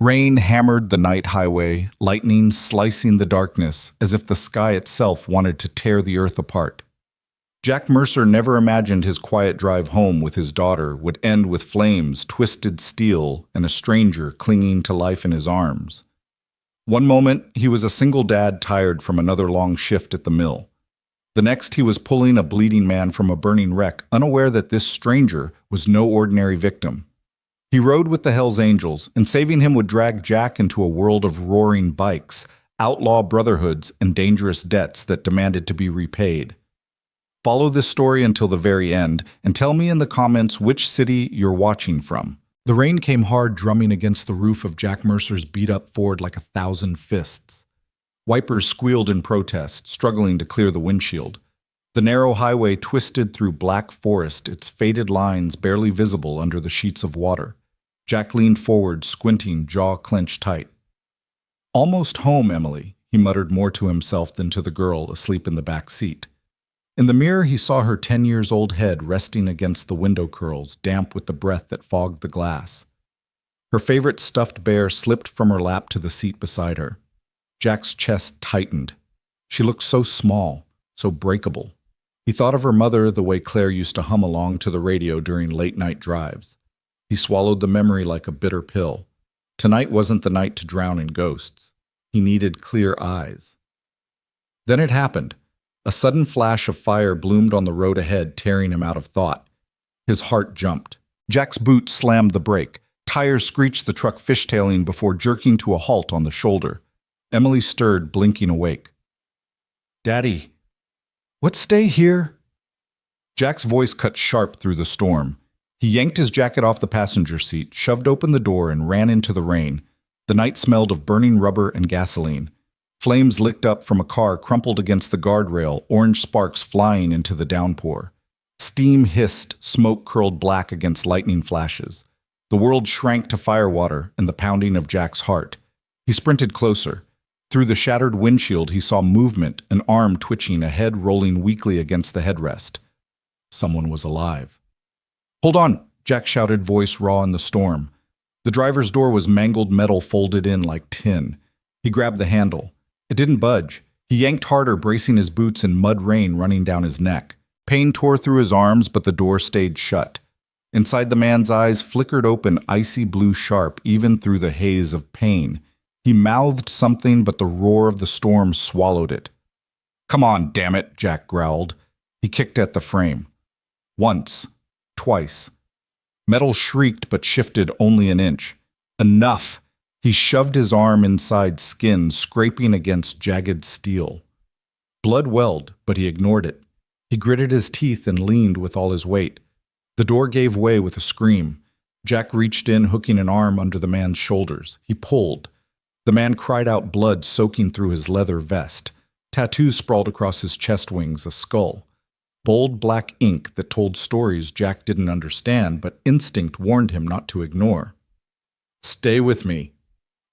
Rain hammered the night highway, lightning slicing the darkness as if the sky itself wanted to tear the earth apart. Jack Mercer never imagined his quiet drive home with his daughter would end with flames, twisted steel, and a stranger clinging to life in his arms. One moment, he was a single dad tired from another long shift at the mill. The next, he was pulling a bleeding man from a burning wreck, unaware that this stranger was no ordinary victim. He rode with the Hells Angels, and saving him would drag Jack into a world of roaring bikes, outlaw brotherhoods, and dangerous debts that demanded to be repaid. Follow this story until the very end, and tell me in the comments which city you're watching from. The rain came hard, drumming against the roof of Jack Mercer's beat-up Ford like 1,000 fists. Wipers squealed in protest, struggling to clear the windshield. The narrow highway twisted through black forest, its faded lines barely visible under the sheets of water. Jack leaned forward, squinting, jaw clenched tight. "Almost home, Emily," he muttered more to himself than to the girl asleep in the back seat. In the mirror, he saw her 10-year-old head resting against the window curls, damp with the breath that fogged the glass. Her favorite stuffed bear slipped from her lap to the seat beside her. Jack's chest tightened. She looked so small, so breakable. He thought of her mother the way Claire used to hum along to the radio during late-night drives. He swallowed the memory like a bitter pill. Tonight wasn't the night to drown in ghosts. He needed clear eyes. Then it happened. A sudden flash of fire bloomed on the road ahead, tearing him out of thought. His heart jumped. Jack's boot slammed the brake. Tires screeched, the truck fishtailing before jerking to a halt on the shoulder. Emily stirred, blinking awake. "Daddy, what, stay here?" Jack's voice cut sharp through the storm. He yanked his jacket off the passenger seat, shoved open the door, and ran into the rain. The night smelled of burning rubber and gasoline. Flames licked up from a car crumpled against the guardrail, orange sparks flying into the downpour. Steam hissed, smoke curled black against lightning flashes. The world shrank to firewater and the pounding of Jack's heart. He sprinted closer. Through the shattered windshield, he saw movement, an arm twitching, a head rolling weakly against the headrest. Someone was alive. "Hold on," Jack shouted, voice raw in the storm. The driver's door was mangled metal folded in like tin. He grabbed the handle. It didn't budge. He yanked harder, bracing his boots in mud rain running down his neck. Pain tore through his arms, but the door stayed shut. Inside, the man's eyes flickered open, icy blue sharp, even through the haze of pain. He mouthed something, but the roar of the storm swallowed it. "Come on, damn it," Jack growled. He kicked at the frame. Once. Twice. Metal shrieked but shifted only an inch. Enough! He shoved his arm inside skin, scraping against jagged steel. Blood welled, but he ignored it. He gritted his teeth and leaned with all his weight. The door gave way with a scream. Jack reached in, hooking an arm under the man's shoulders. He pulled. The man cried out, blood soaking through his leather vest. Tattoos sprawled across his chest wings, a skull. Bold black ink that told stories Jack didn't understand, but instinct warned him not to ignore. "Stay with me,"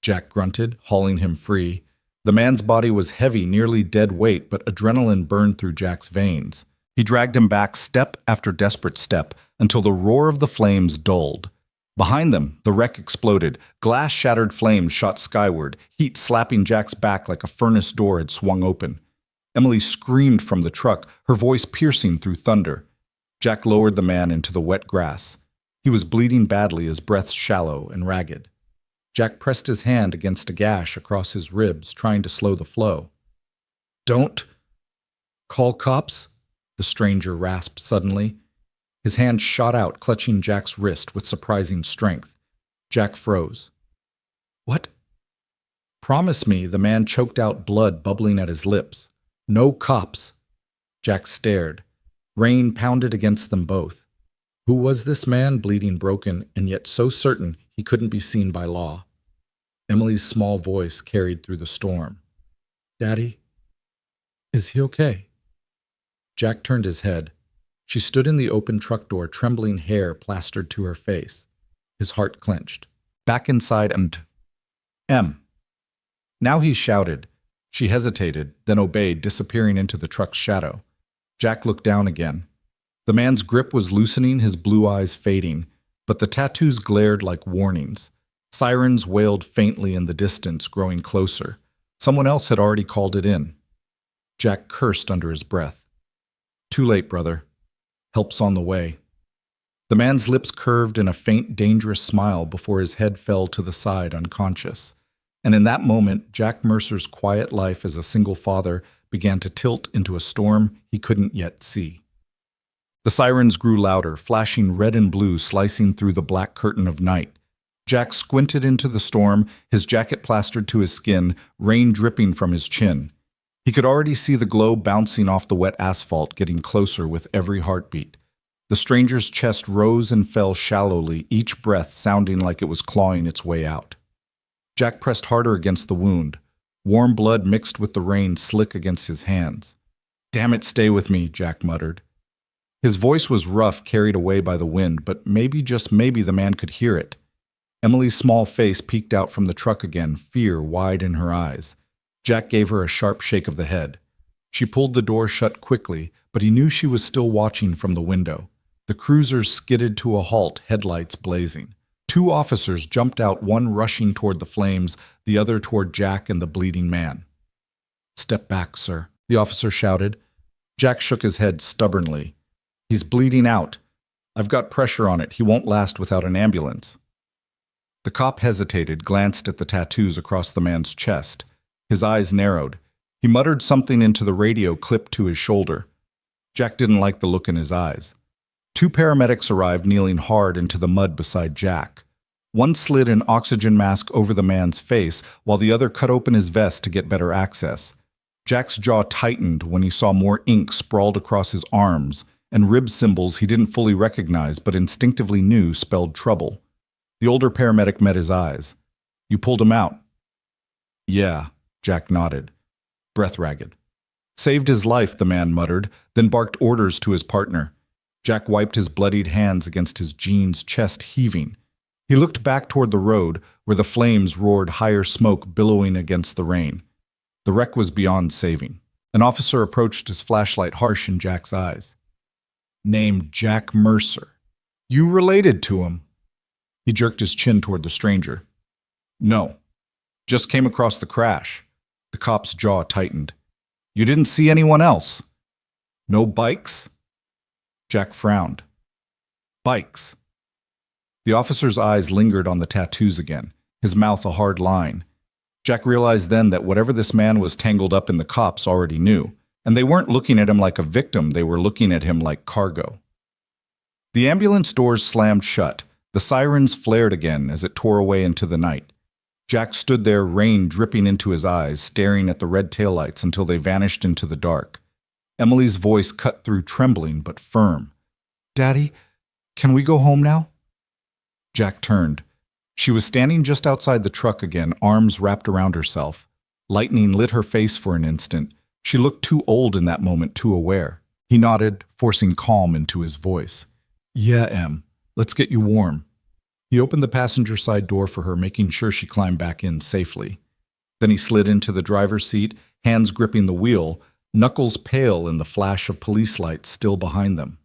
Jack grunted, hauling him free. The man's body was heavy, nearly dead weight, but adrenaline burned through Jack's veins. He dragged him back step after desperate step until the roar of the flames dulled. Behind them, the wreck exploded. Glass-shattered flames shot skyward, heat slapping Jack's back like a furnace door had swung open. Emily screamed from the truck, her voice piercing through thunder. Jack lowered the man into the wet grass. He was bleeding badly, his breath shallow and ragged. Jack pressed his hand against a gash across his ribs, trying to slow the flow. "Don't call cops?" the stranger rasped suddenly. His hand shot out, clutching Jack's wrist with surprising strength. Jack froze. "What?" "Promise me," the man choked out, blood bubbling at his lips. "No cops." Jack stared. Rain pounded against them both. Who was this man, bleeding broken, and yet so certain he couldn't be seen by law? Emily's small voice carried through the storm. "Daddy, is he okay?" Jack turned his head. She stood in the open truck door, trembling hair plastered to her face. His heart clenched. Back inside M. Now he shouted. She hesitated, then obeyed, disappearing into the truck's shadow. Jack looked down again. The man's grip was loosening, his blue eyes fading, but the tattoos glared like warnings. Sirens wailed faintly in the distance, growing closer. Someone else had already called it in. Jack cursed under his breath. Too late, brother. Help's on the way. The man's lips curved in a faint, dangerous smile before his head fell to the side, unconscious. And in that moment, Jack Mercer's quiet life as a single father began to tilt into a storm he couldn't yet see. The sirens grew louder, flashing red and blue, slicing through the black curtain of night. Jack squinted into the storm, his jacket plastered to his skin, rain dripping from his chin. He could already see the glow bouncing off the wet asphalt, getting closer with every heartbeat. The stranger's chest rose and fell shallowly, each breath sounding like it was clawing its way out. Jack pressed harder against the wound. Warm blood mixed with the rain slick against his hands. "Damn it, stay with me," Jack muttered. His voice was rough, carried away by the wind, but maybe, just maybe, the man could hear it. Emily's small face peeked out from the truck again, fear wide in her eyes. Jack gave her a sharp shake of the head. She pulled the door shut quickly, but he knew she was still watching from the window. The cruiser skidded to a halt, headlights blazing. Two officers jumped out, one rushing toward the flames, the other toward Jack and the bleeding man. "Step back, sir," the officer shouted. Jack shook his head stubbornly. "He's bleeding out. I've got pressure on it. He won't last without an ambulance." The cop hesitated, glanced at the tattoos across the man's chest. His eyes narrowed. He muttered something into the radio clipped to his shoulder. Jack didn't like the look in his eyes. Two paramedics arrived, kneeling hard into the mud beside Jack. One slid an oxygen mask over the man's face, while the other cut open his vest to get better access. Jack's jaw tightened when he saw more ink sprawled across his arms, and rib symbols he didn't fully recognize but instinctively knew spelled trouble. The older paramedic met his eyes. "You pulled him out?" "Yeah," Jack nodded, breath ragged. "Saved his life," the man muttered, then barked orders to his partner. Jack wiped his bloodied hands against his jeans, chest heaving. He looked back toward the road, where the flames roared, higher smoke billowing against the rain. The wreck was beyond saving. An officer approached, his flashlight harsh in Jack's eyes. "Named Jack Mercer. You related to him?" He jerked his chin toward the stranger. "No. Just came across the crash." The cop's jaw tightened. "You didn't see anyone else?" "No bikes?" Jack frowned. "Bikes." The officer's eyes lingered on the tattoos again, his mouth a hard line. Jack realized then that whatever this man was tangled up in, the cops already knew, and they weren't looking at him like a victim, they were looking at him like cargo. The ambulance doors slammed shut. The sirens flared again as it tore away into the night. Jack stood there, rain dripping into his eyes, staring at the red taillights until they vanished into the dark. Emily's voice cut through, trembling but firm. "Daddy, can we go home now?" Jack turned. She was standing just outside the truck again, arms wrapped around herself. Lightning lit her face for an instant. She looked too old in that moment, too aware. He nodded, forcing calm into his voice. "Yeah, Em. Let's get you warm." He opened the passenger side door for her, making sure she climbed back in safely. Then he slid into the driver's seat, hands gripping the wheel, knuckles pale in the flash of police lights still behind them.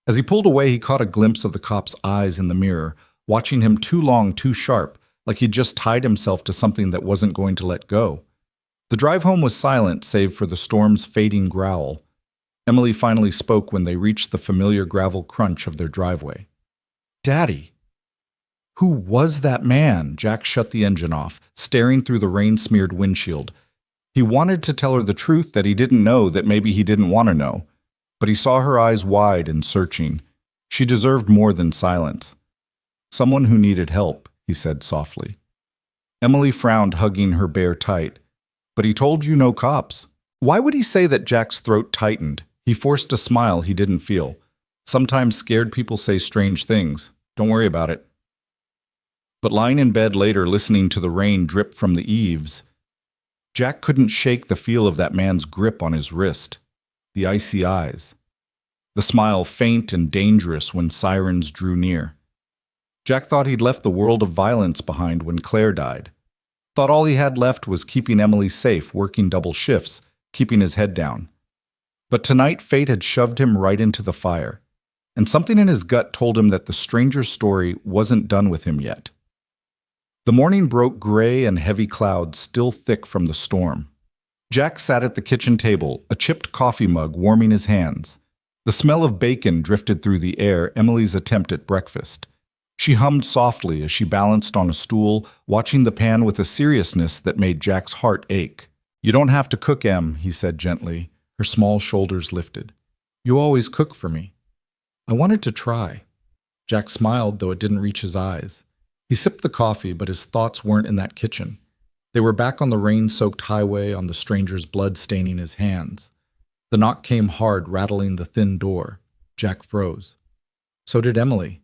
As he pulled away, he caught a glimpse of the cop's eyes in the mirror, watching him too long, too sharp, like he'd just tied himself to something that wasn't going to let go. The drive home was silent, save for the storm's fading growl. Emily finally spoke when they reached the familiar gravel crunch of their driveway. "Daddy." Who was that man? Jack shut the engine off, staring through the rain-smeared windshield. He wanted to tell her the truth that he didn't know, that maybe he didn't want to know. But he saw her eyes wide and searching. She deserved more than silence. "Someone who needed help," he said softly. Emily frowned, hugging her bear tight. "But he told you no cops." Why would he say that? Jack's throat tightened. He forced a smile he didn't feel. Sometimes scared people say strange things. Don't worry about it. But lying in bed later, listening to the rain drip from the eaves, Jack couldn't shake the feel of that man's grip on his wrist, the icy eyes, the smile faint and dangerous when sirens drew near. Jack thought he'd left the world of violence behind when Claire died. Thought all he had left was keeping Emily safe, working double shifts, keeping his head down. But tonight fate had shoved him right into the fire, and something in his gut told him that the stranger's story wasn't done with him yet. The morning broke gray and heavy clouds still thick from the storm. Jack sat at the kitchen table, a chipped coffee mug warming his hands. The smell of bacon drifted through the air, Emily's attempt at breakfast. She hummed softly as she balanced on a stool, watching the pan with a seriousness that made Jack's heart ache. "You don't have to cook, Em," he said gently, her small shoulders lifted. "You always cook for me." "I wanted to try." Jack smiled, though it didn't reach his eyes. He sipped the coffee, but his thoughts weren't in that kitchen. They were back on the rain-soaked highway, on the stranger's blood staining his hands. The knock came hard, rattling the thin door. Jack froze. So did Emily.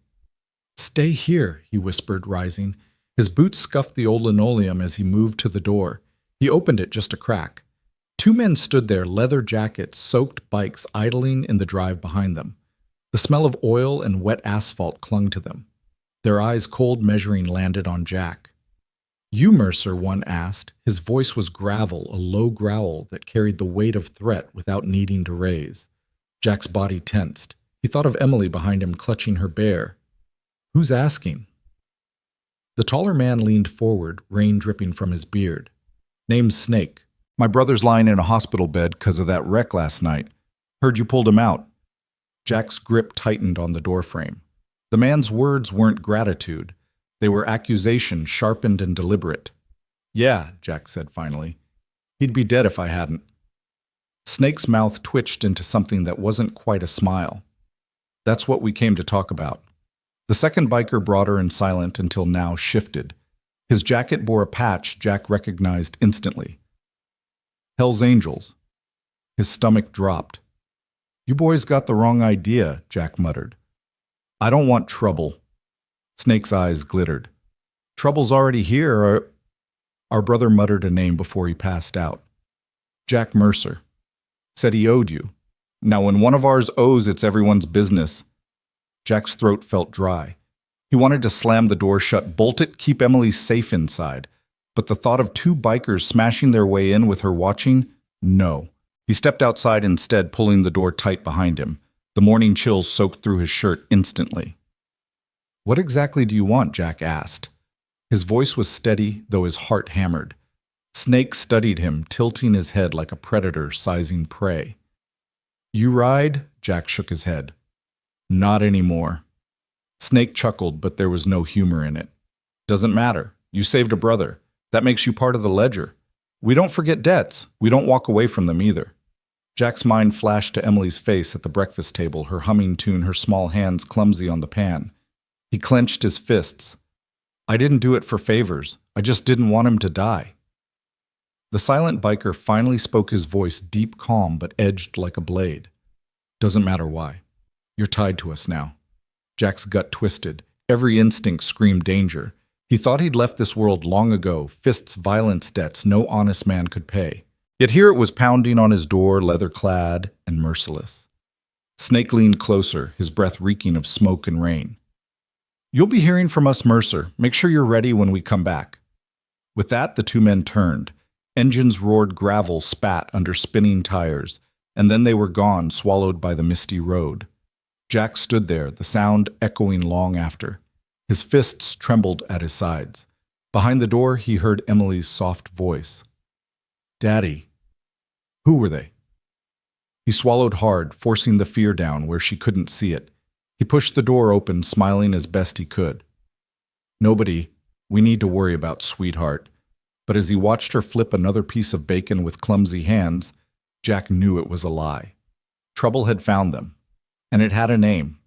"Stay here," he whispered, rising. His boots scuffed the old linoleum as he moved to the door. He opened it just a crack. Two men stood there, leather jackets, soaked bikes idling in the drive behind them. The smell of oil and wet asphalt clung to them. Their eyes cold measuring landed on Jack. "You, Mercer," one asked. His voice was gravel, a low growl that carried the weight of threat without needing to raise. Jack's body tensed. He thought of Emily behind him clutching her bear. "Who's asking?" The taller man leaned forward, rain dripping from his beard. "Name's Snake. My brother's lying in a hospital bed 'cause of that wreck last night. Heard you pulled him out." Jack's grip tightened on the doorframe. The man's words weren't gratitude. They were accusation, sharpened and deliberate. "Yeah," Jack said finally. "He'd be dead if I hadn't." Snake's mouth twitched into something that wasn't quite a smile. "That's what we came to talk about." The second biker, broader and silent until now, shifted. His jacket bore a patch Jack recognized instantly. Hell's Angels. His stomach dropped. "You boys got the wrong idea," Jack muttered. "I don't want trouble." Snake's eyes glittered. "Trouble's already here. Our brother muttered a name before he passed out. "Jack Mercer. Said he owed you. Now when one of ours owes, it's everyone's business." Jack's throat felt dry. He wanted to slam the door shut, bolt it, keep Emily safe inside. But the thought of two bikers smashing their way in with her watching? No. He stepped outside instead, pulling the door tight behind him. The morning chills soaked through his shirt instantly. "What exactly do you want?" Jack asked. His voice was steady, though his heart hammered. Snake studied him, tilting his head like a predator sizing prey. "You ride?" Jack shook his head. "Not anymore." Snake chuckled, but there was no humor in it. "Doesn't matter. You saved a brother. That makes you part of the ledger. We don't forget debts. We don't walk away from them either." Jack's mind flashed to Emily's face at the breakfast table, her humming tune, her small hands clumsy on the pan. He clenched his fists. "I didn't do it for favors. I just didn't want him to die." The silent biker finally spoke, his voice deep, calm, but edged like a blade. "Doesn't matter why. You're tied to us now." Jack's gut twisted. Every instinct screamed danger. He thought he'd left this world long ago, fists, violence, debts no honest man could pay. Yet here it was pounding on his door, leather-clad and merciless. Snake leaned closer, his breath reeking of smoke and rain. "You'll be hearing from us, Mercer. Make sure you're ready when we come back." With that, the two men turned. Engines roared, gravel spat under spinning tires, and then they were gone, swallowed by the misty road. Jack stood there, the sound echoing long after. His fists trembled at his sides. Behind the door, he heard Emily's soft voice. "Daddy." Who were they? He swallowed hard, forcing the fear down where she couldn't see it. He pushed the door open, smiling as best he could. "Nobody we need to worry about, sweetheart." But as he watched her flip another piece of bacon with clumsy hands, Jack knew it was a lie. Trouble had found them, and it had a name.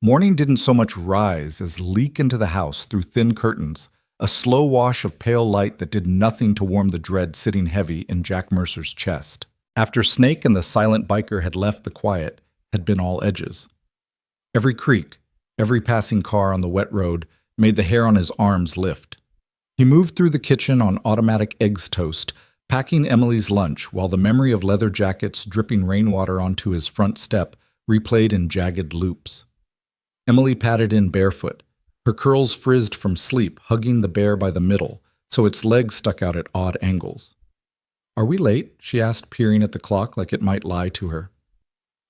Morning didn't so much rise as leak into the house through thin curtains, a slow wash of pale light that did nothing to warm the dread sitting heavy in Jack Mercer's chest. After Snake and the silent biker had left, the quiet had been all edges. Every creak, every passing car on the wet road made the hair on his arms lift. He moved through the kitchen on automatic eggs toast, packing Emily's lunch while the memory of leather jackets dripping rainwater onto his front step replayed in jagged loops. Emily padded in barefoot, her curls frizzed from sleep, hugging the bear by the middle, so its legs stuck out at odd angles. "Are we late?" she asked, peering at the clock like it might lie to her.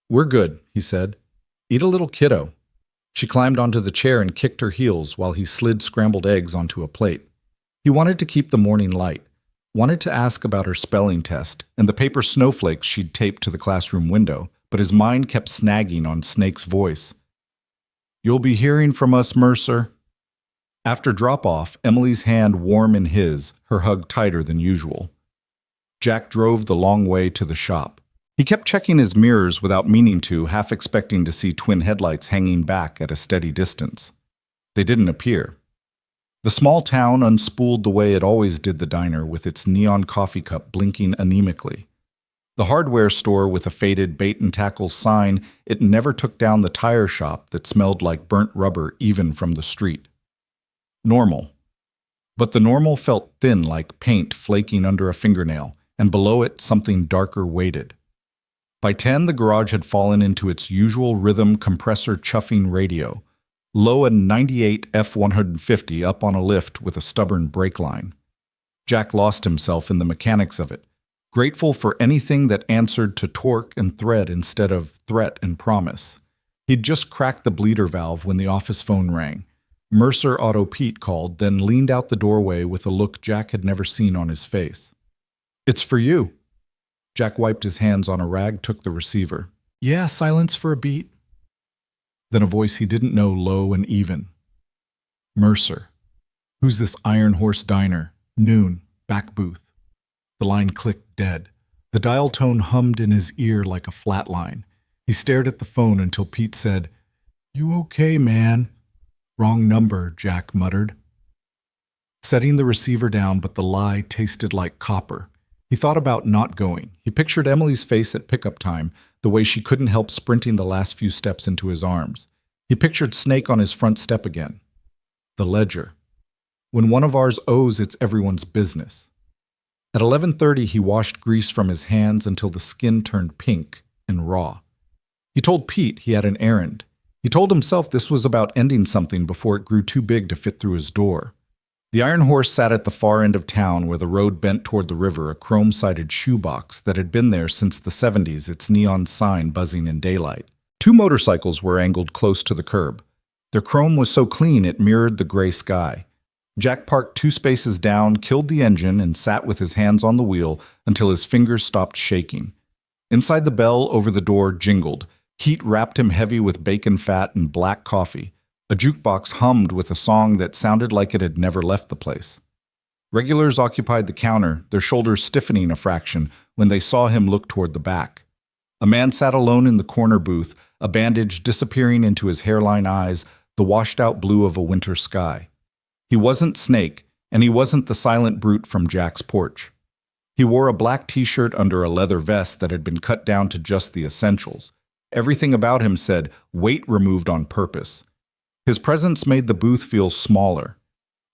"We're good," he said. "Eat a little, kiddo." She climbed onto the chair and kicked her heels while he slid scrambled eggs onto a plate. He wanted to keep the morning light, wanted to ask about her spelling test and the paper snowflakes she'd taped to the classroom window, but his mind kept snagging on Snake's voice. "You'll be hearing from us, Mercer." After drop-off, Emily's hand warm in his, her hug tighter than usual. Jack drove the long way to the shop. He kept checking his mirrors without meaning to, half expecting to see twin headlights hanging back at a steady distance. They didn't appear. The small town unspooled the way it always did the diner, with its neon coffee cup blinking anemically. The hardware store with a faded bait and tackle sign, it never took down the tire shop that smelled like burnt rubber even from the street. Normal. But the normal felt thin like paint flaking under a fingernail, and below it something darker waited. By 10, the garage had fallen into its usual rhythm compressor chuffing radio, low a 98 F-150 up on a lift with a stubborn brake line. Jack lost himself in the mechanics of it, grateful for anything that answered to torque and thread instead of threat and promise. He'd just cracked the bleeder valve when the office phone rang. Mercer Auto Pete called, then leaned out the doorway with a look Jack had never seen on his face. "It's for you." Jack wiped his hands on a rag, took the receiver. "Yeah, silence for a beat." Then a voice he didn't know, low and even. "Mercer. Who's this Iron Horse Diner? Noon. Back booth." The line clicked dead. The dial tone hummed in his ear like a flat line. He stared at the phone until Pete said, "You okay, man?" "Wrong number," Jack muttered. Setting the receiver down, but the lie tasted like copper. He thought about not going. He pictured Emily's face at pickup time, the way she couldn't help sprinting the last few steps into his arms. He pictured Snake on his front step again. The ledger. "When one of ours owes, it's everyone's business." At 11:30, he washed grease from his hands until the skin turned pink and raw. He told Pete he had an errand. He told himself this was about ending something before it grew too big to fit through his door. The Iron Horse sat at the far end of town where the road bent toward the river, a chrome-sided shoebox that had been there since the 70s, its neon sign buzzing in daylight. 2 motorcycles were angled close to the curb. Their chrome was so clean it mirrored the gray sky. Jack parked 2 spaces down, killed the engine, and sat with his hands on the wheel until his fingers stopped shaking. Inside, the bell over the door jingled. Heat wrapped him heavy with bacon fat and black coffee. A jukebox hummed with a song that sounded like it had never left the place. Regulars occupied the counter, their shoulders stiffening a fraction when they saw him look toward the back. A man sat alone in the corner booth, a bandage disappearing into his hairline eyes, the washed-out blue of a winter sky. He wasn't Snake, and he wasn't the silent brute from Jack's porch. He wore a black t-shirt under a leather vest that had been cut down to just the essentials. Everything about him said, weight removed on purpose. His presence made the booth feel smaller.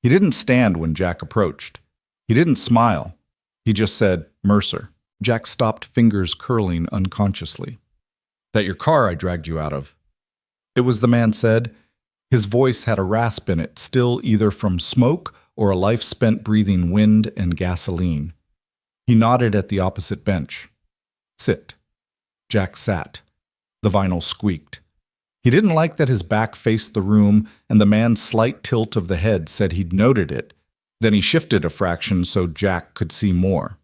He didn't stand when Jack approached. He didn't smile. He just said, "Mercer." Jack stopped, fingers curling unconsciously. "That your car I dragged you out of?" It was, the man said. His voice had a rasp in it, still either from smoke or a life spent breathing wind and gasoline. He nodded at the opposite bench. "Sit." Jack sat. The vinyl squeaked. He didn't like that his back faced the room, and the man's slight tilt of the head said he'd noted it. Then he shifted a fraction so Jack could see more.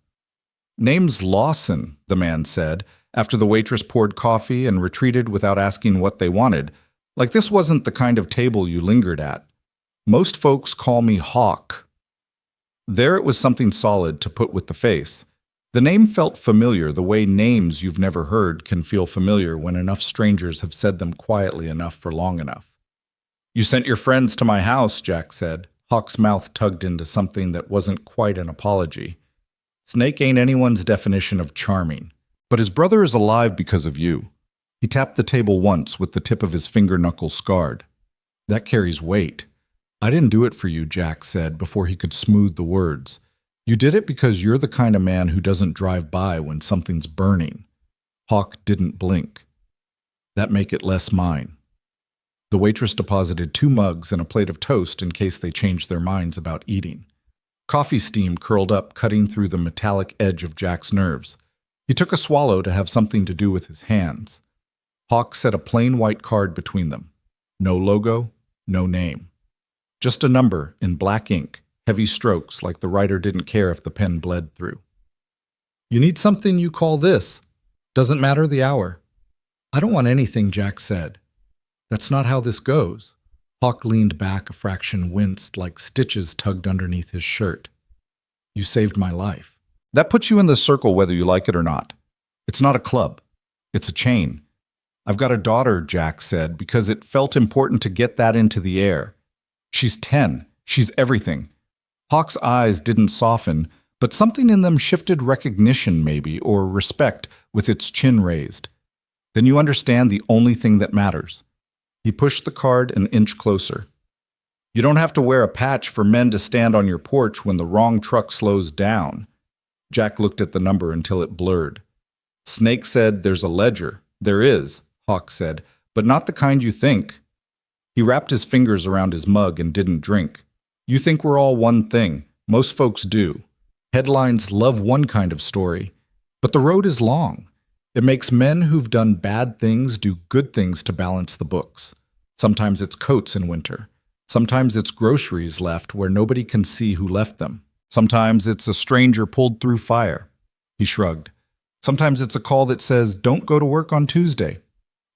"Name's Lawson," the man said, after the waitress poured coffee and retreated without asking what they wanted, like this wasn't the kind of table you lingered at. "Most folks call me Hawk." There it was something solid to put with the face. The name felt familiar, the way names you've never heard can feel familiar when enough strangers have said them quietly enough for long enough. "You sent your friends to my house," Jack said. Hawk's mouth tugged into something that wasn't quite an apology. "Snake ain't anyone's definition of charming. But his brother is alive because of you." He tapped the table once with the tip of his finger knuckle scarred. "That carries weight." "I didn't do it for you," Jack said before he could smooth the words. "You did it because you're the kind of man who doesn't drive by when something's burning." Hawk didn't blink. "That make it less mine." The waitress deposited 2 mugs and a plate of toast in case they changed their minds about eating. Coffee steam curled up, cutting through the metallic edge of Jack's nerves. He took a swallow to have something to do with his hands. Hawk set a plain white card between them. No logo, no name. Just a number in black ink, heavy strokes like the writer didn't care if the pen bled through. "You need something you call this. Doesn't matter the hour." "I don't want anything," Jack said. "That's not how this goes." Hawk leaned back a fraction, winced like stitches tugged underneath his shirt. "You saved my life." "That puts you in the circle whether you like it or not. It's not a club. It's a chain. I've got a daughter," Jack said, because it felt important to get that into the air. "She's 10. She's everything." Hawk's eyes didn't soften, but something in them shifted recognition maybe, or respect, with its chin raised. "Then you understand the only thing that matters." He pushed the card an inch closer. "You don't have to wear a patch for men to stand on your porch when the wrong truck slows down." Jack looked at the number until it blurred. Snake said, "There's a ledger." "There is," Hawk said, "but not the kind you think." He wrapped his fingers around his mug and didn't drink. "You think we're all one thing. Most folks do. Headlines love one kind of story. But the road is long. It makes men who've done bad things do good things to balance the books. Sometimes it's coats in winter. Sometimes it's groceries left where nobody can see who left them. Sometimes it's a stranger pulled through fire." He shrugged. "Sometimes it's a call that says, 'Don't go to work on Tuesday.'"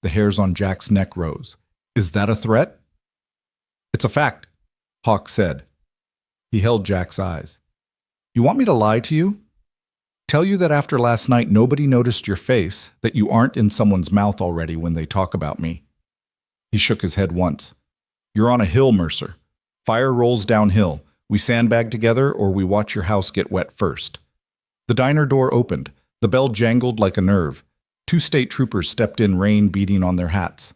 The hairs on Jack's neck rose. "Is that a threat?" "It's a fact," Hawk said. He held Jack's eyes. "You want me to lie to you? Tell you that after last night nobody noticed your face, that you aren't in someone's mouth already when they talk about me?" He shook his head once. "You're on a hill, Mercer. Fire rolls downhill. We sandbag together or we watch your house get wet first." The diner door opened. The bell jangled like a nerve. 2 state troopers stepped in, rain beating on their hats.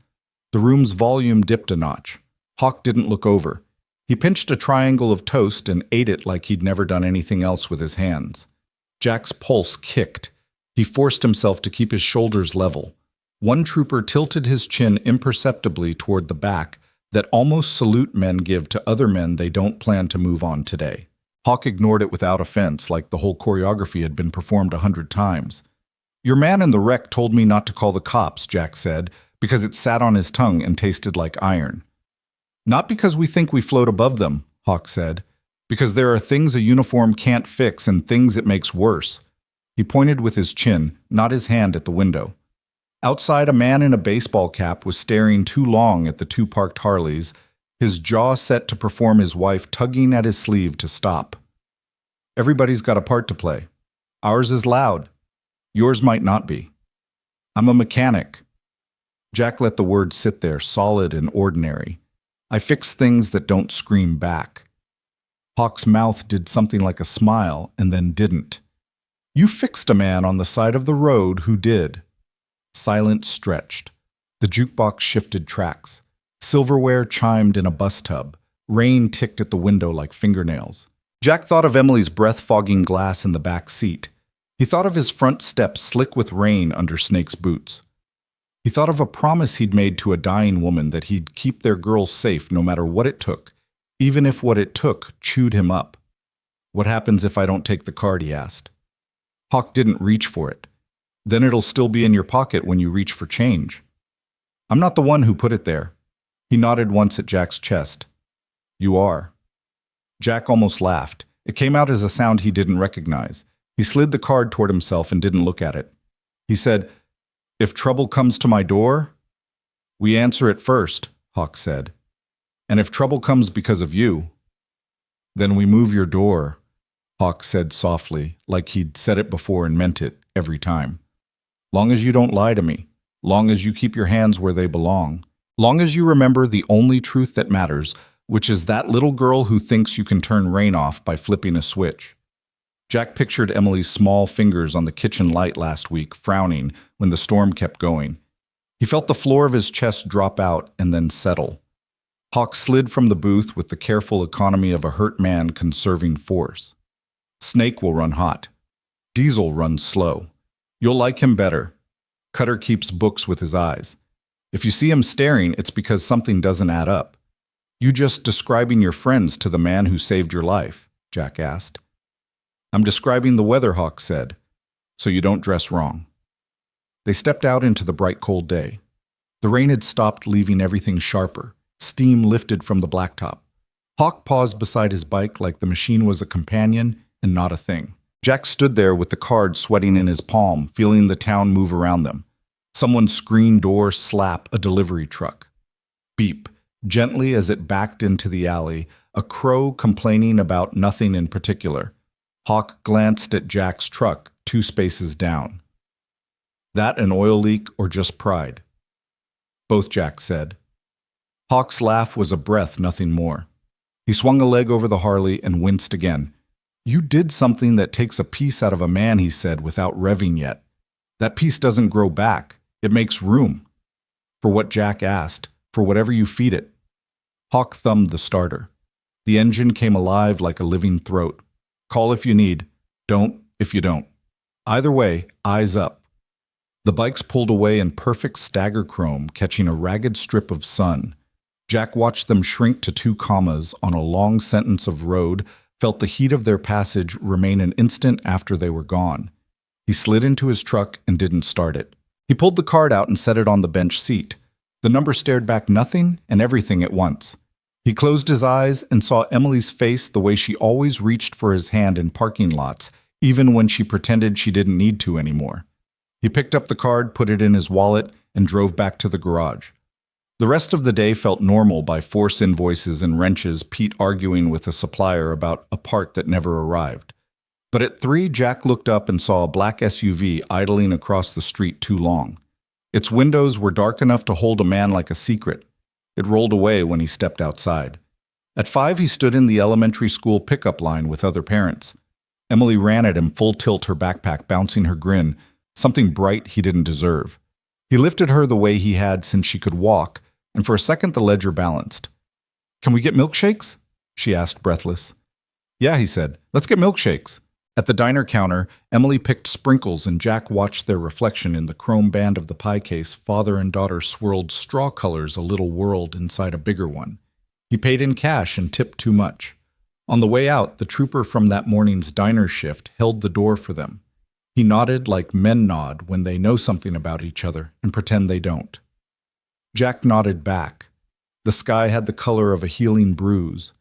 The room's volume dipped a notch. Hawk didn't look over. He pinched a triangle of toast and ate it like he'd never done anything else with his hands. Jack's pulse kicked. He forced himself to keep his shoulders level. One trooper tilted his chin imperceptibly toward the back, that almost salute men give to other men they don't plan to move on today. Hawk ignored it without offense, like the whole choreography had been performed 100 times. "Your man in the wreck told me not to call the cops," Jack said, because it sat on his tongue and tasted like iron. "Not because we think we float above them," Hawk said, "because there are things a uniform can't fix and things it makes worse." He pointed with his chin, not his hand, at the window. Outside, a man in a baseball cap was staring too long at the 2 parked Harleys, his jaw set to perform his wife tugging at his sleeve to stop. "Everybody's got a part to play. Ours is loud. Yours might not be. I'm a mechanic." Jack let the words sit there, solid and ordinary. "I fix things that don't scream back." Hawk's mouth did something like a smile and then didn't. "You fixed a man on the side of the road who did." Silence stretched. The jukebox shifted tracks. Silverware chimed in a bus tub. Rain ticked at the window like fingernails. Jack thought of Emily's breath-fogging glass in the back seat. He thought of his front steps slick with rain under Snake's boots. He thought of a promise he'd made to a dying woman that he'd keep their girl safe no matter what it took, even if what it took chewed him up. "What happens if I don't take the card?" he asked. Hawk didn't reach for it. "Then it'll still be in your pocket when you reach for change." "I'm not the one who put it there." He nodded once at Jack's chest. "You are." Jack almost laughed. It came out as a sound he didn't recognize. He slid the card toward himself and didn't look at it. He said, "If trouble comes to my door, we answer it first," Hawk said. "And if trouble comes because of you, then we move your door," Hawk said softly, like he'd said it before and meant it every time. "Long as you don't lie to me, long as you keep your hands where they belong, long as you remember the only truth that matters, which is that little girl who thinks you can turn rain off by flipping a switch." Jack pictured Emily's small fingers on the kitchen light last week, frowning when the storm kept going. He felt the floor of his chest drop out and then settle. Hawk slid from the booth with the careful economy of a hurt man conserving force. "Snake will run hot. Diesel runs slow. You'll like him better. Cutter keeps books with his eyes. If you see him staring, it's because something doesn't add up." "You just describing your friends to the man who saved your life?" Jack asked. "I'm describing the weather," Hawk said, "so you don't dress wrong." They stepped out into the bright cold day. The rain had stopped, leaving everything sharper. Steam lifted from the blacktop. Hawk paused beside his bike like the machine was a companion and not a thing. Jack stood there with the card sweating in his palm, feeling the town move around them. Someone's screen door slap a delivery truck. Beep, gently as it backed into the alley, a crow complaining about nothing in particular. Hawk glanced at Jack's truck, 2 spaces down. That an oil leak or just pride? Both, Jack said. Hawk's laugh was a breath, nothing more. He swung a leg over the Harley and winced again. You did something that takes a piece out of a man, he said, without revving yet. That piece doesn't grow back. It makes room. For what Jack asked, for whatever you feed it. Hawk thumbed the starter. The engine came alive like a living throat. Call if you need. Don't if you don't. Either way, eyes up. The bikes pulled away in perfect stagger chrome, catching a ragged strip of sun. Jack watched them shrink to 2 commas on a long sentence of road, felt the heat of their passage remain an instant after they were gone. He slid into his truck and didn't start it. He pulled the card out and set it on the bench seat. The number stared back nothing and everything at once. He closed his eyes and saw Emily's face the way she always reached for his hand in parking lots, even when she pretended she didn't need to anymore. He picked up the card, put it in his wallet, and drove back to the garage. The rest of the day felt normal by force invoices and wrenches, Pete arguing with a supplier about a part that never arrived. But at 3, Jack looked up and saw a black SUV idling across the street too long. Its windows were dark enough to hold a man like a secret. It rolled away when he stepped outside. At 5, he stood in the elementary school pickup line with other parents. Emily ran at him full tilt, her backpack bouncing her grin, something bright he didn't deserve. He lifted her the way he had since she could walk, and for a second the ledger balanced. Can we get milkshakes? She asked, breathless. Yeah, he said. Let's get milkshakes. At the diner counter, Emily picked sprinkles and Jack watched their reflection in the chrome band of the pie case. Father and daughter swirled straw colors a little world inside a bigger one. He paid in cash and tipped too much. On the way out, the trooper from that morning's diner shift held the door for them. He nodded like men nod when they know something about each other and pretend they don't. Jack nodded back. The sky had the color of a healing bruise.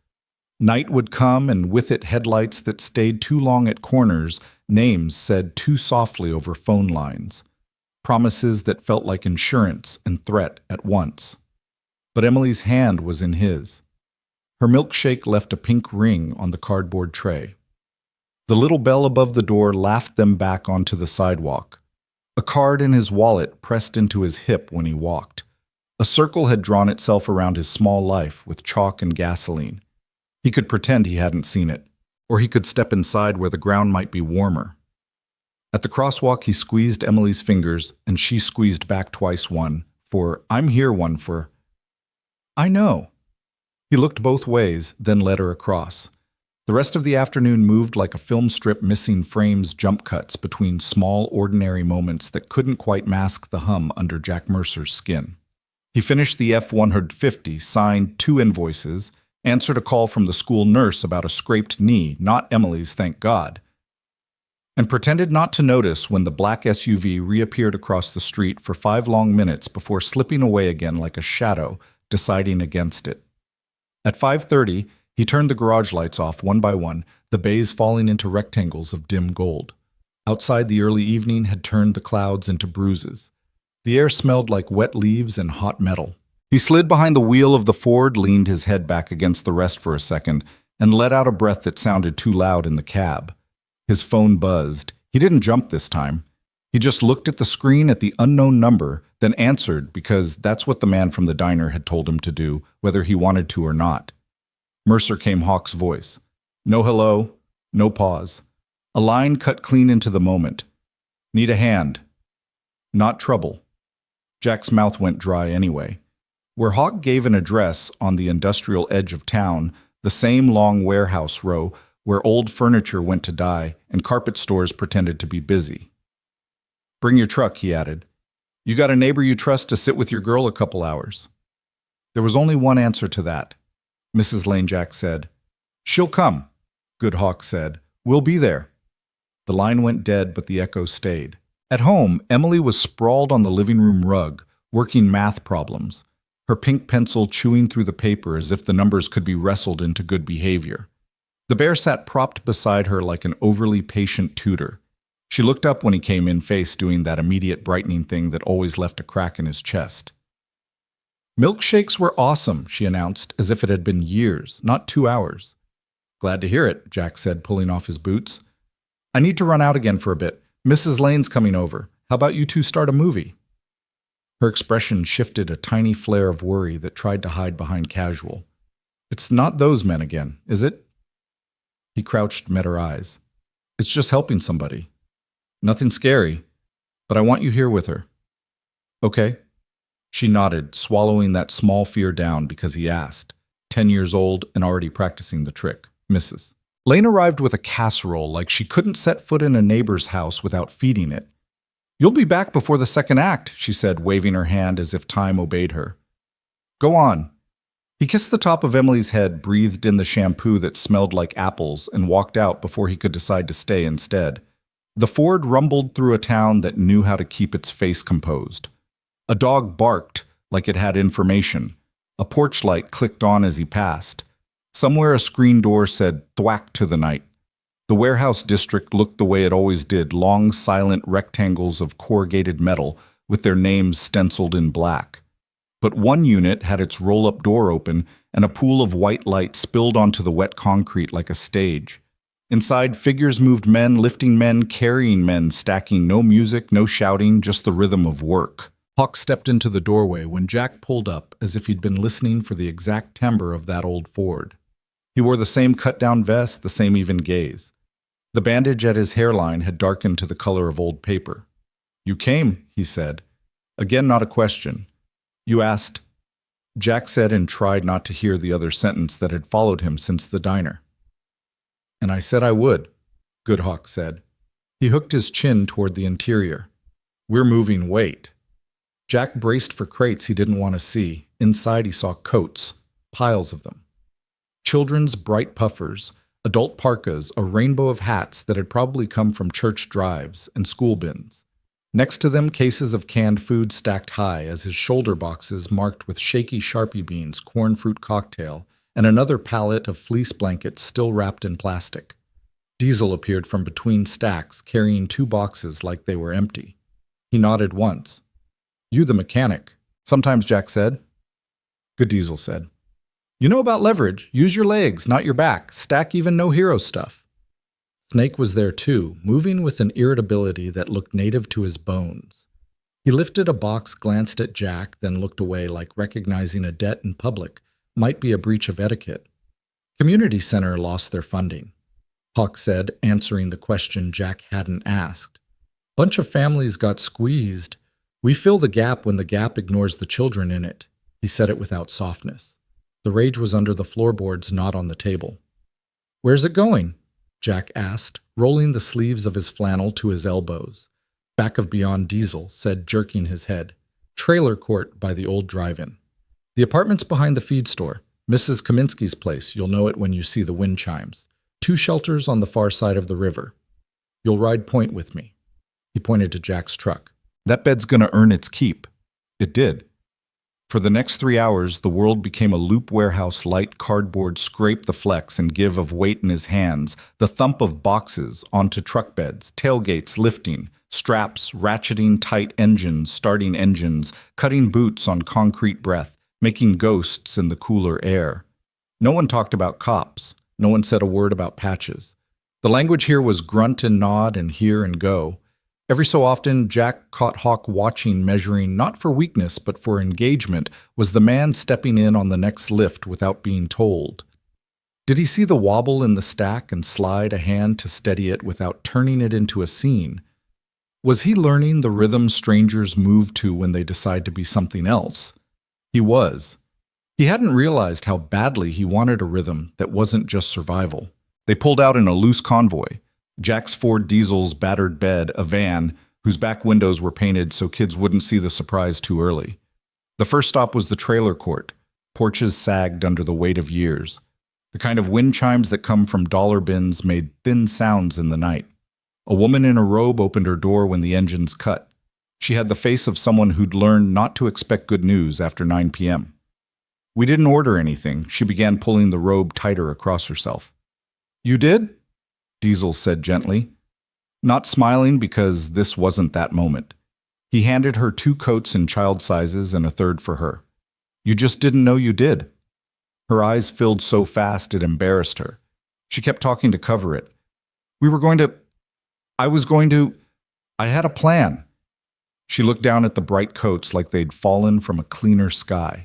Night would come, and with it headlights that stayed too long at corners, names said too softly over phone lines, promises that felt like insurance and threat at once. But Emily's hand was in his. Her milkshake left a pink ring on the cardboard tray. The little bell above the door laughed them back onto the sidewalk. A card in his wallet pressed into his hip when he walked. A circle had drawn itself around his small life with chalk and gasoline. He could pretend he hadn't seen it, or he could step inside where the ground might be warmer. At the crosswalk, he squeezed Emily's fingers, and she squeezed back twice, one for I'm here, one for I know. He looked both ways, then led her across. The rest of the afternoon moved like a film strip missing frames, jump cuts between small, ordinary moments that couldn't quite mask the hum under Jack Mercer's skin. He finished the F-150, signed 2 invoices, answered a call from the school nurse about a scraped knee, not Emily's, thank God, and pretended not to notice when the black SUV reappeared across the street for 5 long minutes before slipping away again like a shadow, deciding against it. At 5:30, he turned the garage lights off one by one, the bays falling into rectangles of dim gold. Outside, the early evening had turned the clouds into bruises. The air smelled like wet leaves and hot metal. He slid behind the wheel of the Ford, leaned his head back against the rest for a second, and let out a breath that sounded too loud in the cab. His phone buzzed. He didn't jump this time. He just looked at the screen at the unknown number, then answered because that's what the man from the diner had told him to do, whether he wanted to or not. Mercer came Hawk's voice. No hello, no pause. A line cut clean into the moment. Need a hand. Not trouble. Jack's mouth went dry anyway. Where Hawk gave an address on the industrial edge of town, the same long warehouse row where old furniture went to die and carpet stores pretended to be busy. Bring your truck, he added. You got a neighbor you trust to sit with your girl a couple hours. There was only one answer to that. Mrs. Lane Jack said. She'll come, Good Hawk said. We'll be there. The line went dead, but the echo stayed. At home, Emily was sprawled on the living room rug, working math problems. her pink pencil chewing through the paper as if the numbers could be wrestled into good behavior. The bear sat propped beside her like an overly patient tutor. She looked up when he came in face, doing that immediate brightening thing that always left a crack in his chest. "Milkshakes were awesome," she announced, as if it had been years, not 2 hours. "Glad to hear it," Jack said, pulling off his boots. "I need to run out again for a bit. Mrs. Lane's coming over. How about you two start a movie?" Her expression shifted a tiny flare of worry that tried to hide behind casual. "It's not those men again, is it?" He crouched, met her eyes. "It's just helping somebody. Nothing scary, but I want you here with her." "Okay." She nodded, swallowing that small fear down because he asked. 10 years old and already practicing the trick. Mrs. Lane arrived with a casserole like she couldn't set foot in a neighbor's house without feeding it. "You'll be back before the second act," she said, waving her hand as if time obeyed her. "Go on." He kissed the top of Emily's head, breathed in the shampoo that smelled like apples, and walked out before he could decide to stay instead. The Ford rumbled through a town that knew how to keep its face composed. A dog barked like it had information. A porch light clicked on as he passed. Somewhere a screen door said, "Thwack to the night." The warehouse district looked the way it always did, long, silent rectangles of corrugated metal with their names stenciled in black. But one unit had its roll-up door open, and a pool of white light spilled onto the wet concrete like a stage. Inside, figures moved, men lifting men, carrying men, stacking, no music, no shouting, just the rhythm of work. Hawk stepped into the doorway when Jack pulled up as if he'd been listening for the exact timbre of that old Ford. He wore the same cut-down vest, the same even gaze. The bandage at his hairline had darkened to the color of old paper. "You came," he said. Again, not a question. "You asked," Jack said, and tried not to hear the other sentence that had followed him since the diner. "And I said I would," Good Hawk said. He hooked his chin toward the interior. "We're moving weight." Jack braced for crates he didn't want to see. Inside he saw coats, piles of them. Children's bright puffers, adult parkas, a rainbow of hats that had probably come from church drives, and school bins. Next to them, cases of canned food stacked high as his shoulder boxes marked with shaky Sharpie beans, corn fruit cocktail, and another pallet of fleece blankets still wrapped in plastic. Diesel appeared from between stacks, carrying 2 boxes like they were empty. He nodded once. "You the mechanic." "Sometimes," Jack said. Good Diesel said. "You know about leverage. Use your legs, not your back. Stack even no hero stuff." Snake was there too, moving with an irritability that looked native to his bones. He lifted a box, glanced at Jack, then looked away like recognizing a debt in public might be a breach of etiquette. "Community center lost their funding," Hawk said, answering the question Jack hadn't asked. "Bunch of families got squeezed. We fill the gap when the gap ignores the children in it." He said it without softness. The rage was under the floorboards, not on the table. "Where's it going?" Jack asked, rolling the sleeves of his flannel to his elbows. "Back of Beyond Diesel," said, jerking his head. "Trailer court by the old drive-in. The apartment's behind the feed store. Mrs. Kaminsky's place. You'll know it when you see the wind chimes. 2 shelters on the far side of the river. You'll ride point with me." He pointed to Jack's truck. "That bed's gonna earn its keep." It did. For the next 3 hours, the world became a loop warehouse light cardboard scrape the flex and give of weight in his hands, the thump of boxes onto truck beds, tailgates lifting, straps ratcheting tight engines, starting engines, cutting boots on concrete breath, making ghosts in the cooler air. No one talked about cops. No one said a word about patches. The language here was grunt and nod and hear and go. Every so often, Jack caught Hawk watching, measuring not for weakness but for engagement. Was the man stepping in on the next lift without being told? Did he see the wobble in the stack and slide a hand to steady it without turning it into a scene? Was he learning the rhythm strangers move to when they decide to be something else? He was. He hadn't realized how badly he wanted a rhythm that wasn't just survival. They pulled out in a loose convoy. Jack's Ford Diesel's battered bed, a van, whose back windows were painted so kids wouldn't see the surprise too early. The first stop was the trailer court. Porches sagged under the weight of years. The kind of wind chimes that come from dollar bins made thin sounds in the night. A woman in a robe opened her door when the engines cut. She had the face of someone who'd learned not to expect good news after 9 p.m. We didn't order anything. She began pulling the robe tighter across herself. You did? Diesel said gently, not smiling because this wasn't that moment. He handed her 2 coats in child sizes and a third for her. You just didn't know you did. Her eyes filled so fast it embarrassed her. She kept talking to cover it. I had a plan. She looked down at the bright coats like they'd fallen from a cleaner sky.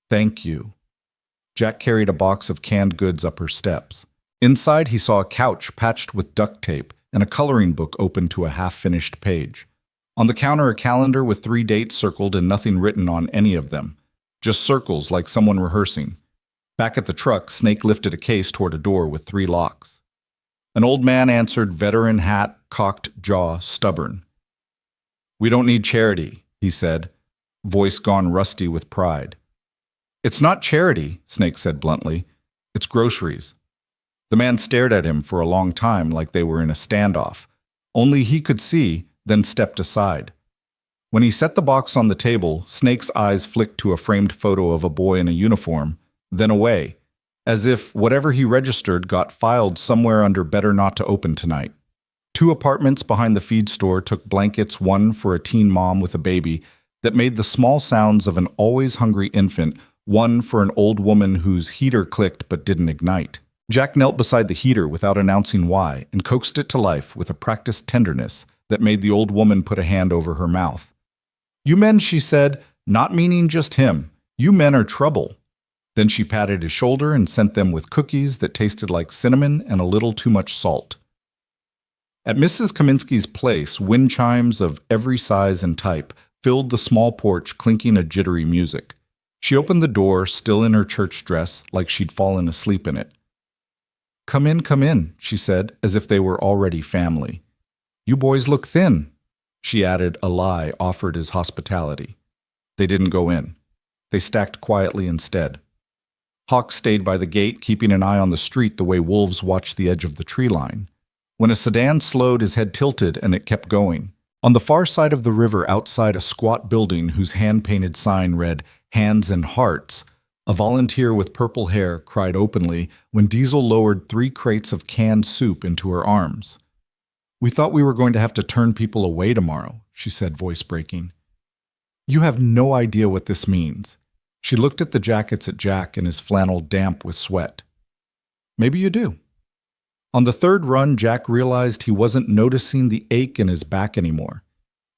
Thank you. Jack carried a box of canned goods up her steps. Inside, he saw a couch patched with duct tape and a coloring book open to a half-finished page. On the counter, a calendar with 3 dates circled and nothing written on any of them. Just circles like someone rehearsing. Back at the truck, Snake lifted a case toward a door with 3 locks. An old man answered, veteran hat, cocked jaw, stubborn. We don't need charity, he said, voice gone rusty with pride. It's not charity, Snake said bluntly. It's groceries. The man stared at him for a long time like they were in a standoff. Only he could see, then stepped aside. When he set the box on the table, Snake's eyes flicked to a framed photo of a boy in a uniform, then away, as if whatever he registered got filed somewhere under better not to open tonight. 2 apartments behind the feed store took blankets, one for a teen mom with a baby that made the small sounds of an always hungry infant, one for an old woman whose heater clicked but didn't ignite. Jack knelt beside the heater without announcing why and coaxed it to life with a practiced tenderness that made the old woman put a hand over her mouth. You men, she said, not meaning just him. You men are trouble. Then she patted his shoulder and sent them with cookies that tasted like cinnamon and a little too much salt. At Mrs. Kaminsky's place, wind chimes of every size and type filled the small porch, clinking a jittery music. She opened the door, still in her church dress, like she'd fallen asleep in it. Come in, she said, as if they were already family. You boys look thin, she added, a lie offered as hospitality. They didn't go in. They stacked quietly instead. Hawk stayed by the gate, keeping an eye on the street the way wolves watch the edge of the tree line. When a sedan slowed, his head tilted and it kept going. On the far side of the river, outside a squat building whose hand-painted sign read, Hands and Hearts, a volunteer with purple hair cried openly when Diesel lowered 3 crates of canned soup into her arms. We thought we were going to have to turn people away tomorrow, she said, voice breaking. You have no idea what this means. She looked at the jackets at Jack and his flannel damp with sweat. Maybe you do. On the 3rd run, Jack realized he wasn't noticing the ache in his back anymore.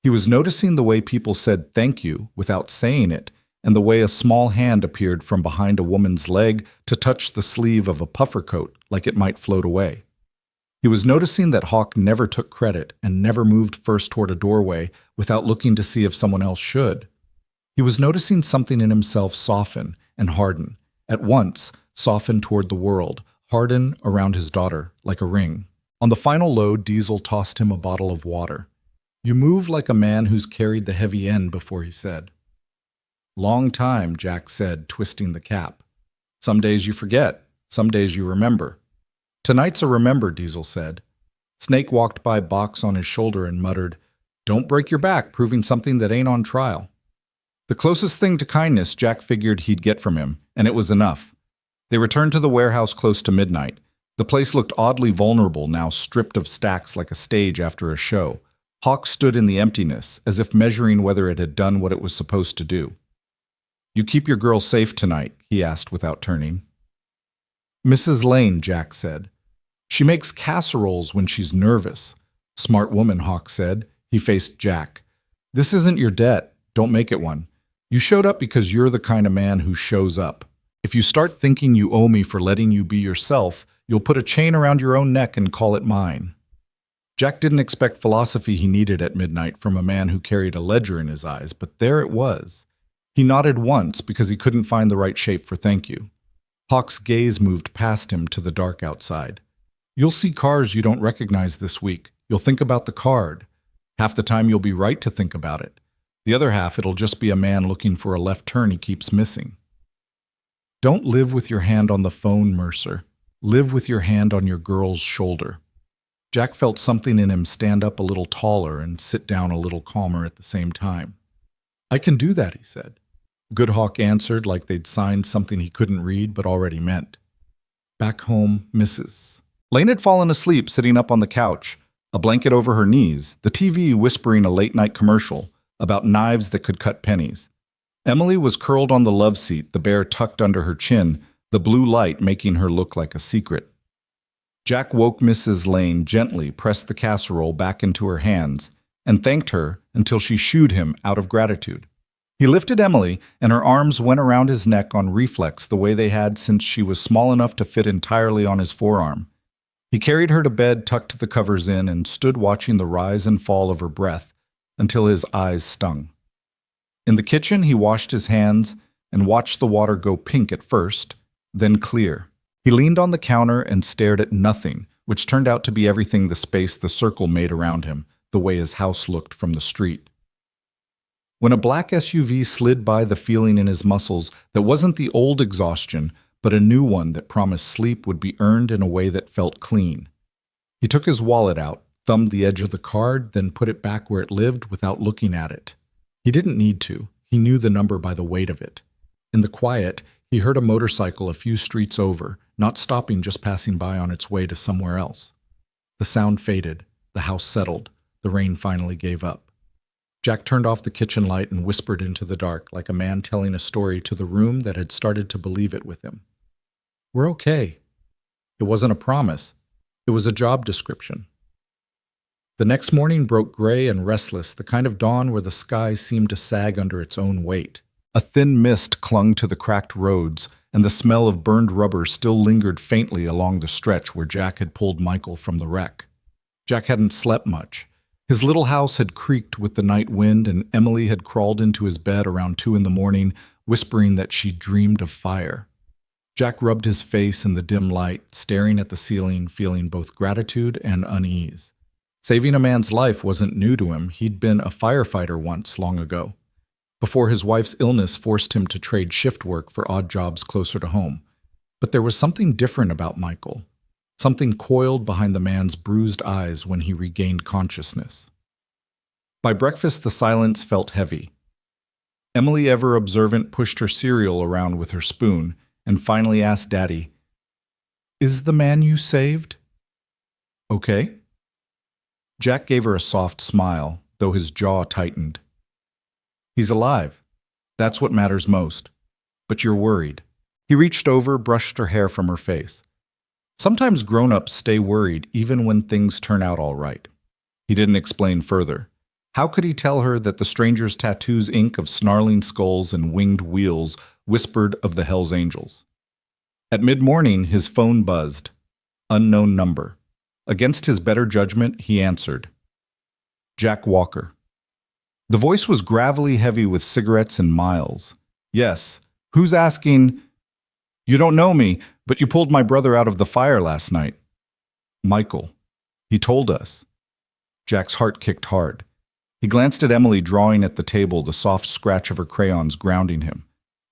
He was noticing the way people said thank you without saying it, and the way a small hand appeared from behind a woman's leg to touch the sleeve of a puffer coat like it might float away. He was noticing that Hawk never took credit and never moved first toward a doorway without looking to see if someone else should. He was noticing something in himself soften and harden, at once soften toward the world, harden around his daughter like a ring. On the final load, Diesel tossed him a bottle of water. You move like a man who's carried the heavy end before, he said. Long time, Jack said, twisting the cap. Some days you forget, some days you remember. Tonight's a remember, Diesel said. Snake walked by, box on his shoulder, and muttered, Don't break your back proving something that ain't on trial. The closest thing to kindness Jack figured he'd get from him, and it was enough. They returned to the warehouse close to midnight. The place looked oddly vulnerable, now stripped of stacks like a stage after a show. Hawk stood in the emptiness, as if measuring whether it had done what it was supposed to do. You keep your girl safe tonight, he asked without turning. Mrs. Lane, Jack said. She makes casseroles when she's nervous. Smart woman, Hawk said. He faced Jack. This isn't your debt. Don't make it one. You showed up because you're the kind of man who shows up. If you start thinking you owe me for letting you be yourself, you'll put a chain around your own neck and call it mine. Jack didn't expect philosophy he needed at midnight from a man who carried a ledger in his eyes, but there it was. He nodded once because he couldn't find the right shape for thank you. Hawk's gaze moved past him to the dark outside. You'll see cars you don't recognize this week. You'll think about the card. Half the time you'll be right to think about it. The other half it'll just be a man looking for a left turn he keeps missing. Don't live with your hand on the phone, Mercer. Live with your hand on your girl's shoulder. Jack felt something in him stand up a little taller and sit down a little calmer at the same time. I can do that, he said. Goodhawk answered like they'd signed something he couldn't read but already meant. Back home, Mrs. Lane had fallen asleep sitting up on the couch, a blanket over her knees, the TV whispering a late-night commercial about knives that could cut pennies. Emily was curled on the love seat, the bear tucked under her chin, the blue light making her look like a secret. Jack woke Mrs. Lane gently, pressed the casserole back into her hands, and thanked her until she shooed him out of gratitude. He lifted Emily, and her arms went around his neck on reflex the way they had since she was small enough to fit entirely on his forearm. He carried her to bed, tucked the covers in, and stood watching the rise and fall of her breath until his eyes stung. In the kitchen, he washed his hands and watched the water go pink at first, then clear. He leaned on the counter and stared at nothing, which turned out to be everything the space the circle made around him, the way his house looked from the street. When a black SUV slid by, the feeling in his muscles that wasn't the old exhaustion, but a new one that promised sleep would be earned in a way that felt clean. He took his wallet out, thumbed the edge of the card, then put it back where it lived without looking at it. He didn't need to. He knew the number by the weight of it. In the quiet, he heard a motorcycle a few streets over, not stopping, just passing by on its way to somewhere else. The sound faded. The house settled. The rain finally gave up. Jack turned off the kitchen light and whispered into the dark, like a man telling a story to the room that had started to believe it with him. "We're okay." It wasn't a promise. It was a job description. The next morning broke gray and restless, the kind of dawn where the sky seemed to sag under its own weight. A thin mist clung to the cracked roads, and the smell of burned rubber still lingered faintly along the stretch where Jack had pulled Michael from the wreck. Jack hadn't slept much. His little house had creaked with the night wind, and Emily had crawled into his bed around 2 a.m, whispering that she dreamed of fire. Jack rubbed his face in the dim light, staring at the ceiling, feeling both gratitude and unease. Saving a man's life wasn't new to him. He'd been a firefighter once, long ago, before his wife's illness forced him to trade shift work for odd jobs closer to home. But there was something different about Michael. Something coiled behind the man's bruised eyes when he regained consciousness. By breakfast, the silence felt heavy. Emily, ever observant, pushed her cereal around with her spoon and finally asked Daddy, "Is the man you saved okay?" Jack gave her a soft smile, though his jaw tightened. "He's alive. That's what matters most. But you're worried." He reached over, brushed her hair from her face. Sometimes grown-ups stay worried even when things turn out all right. He didn't explain further. How could he tell her that the stranger's tattoos ink of snarling skulls and winged wheels whispered of the Hells Angels? At mid-morning, his phone buzzed. Unknown number. Against his better judgment, he answered. Jack Walker. The voice was gravelly heavy with cigarettes and miles. "Yes. Who's asking?" "You don't know me, but you pulled my brother out of the fire last night." "Michael. He told us." Jack's heart kicked hard. He glanced at Emily, drawing at the table, the soft scratch of her crayons grounding him.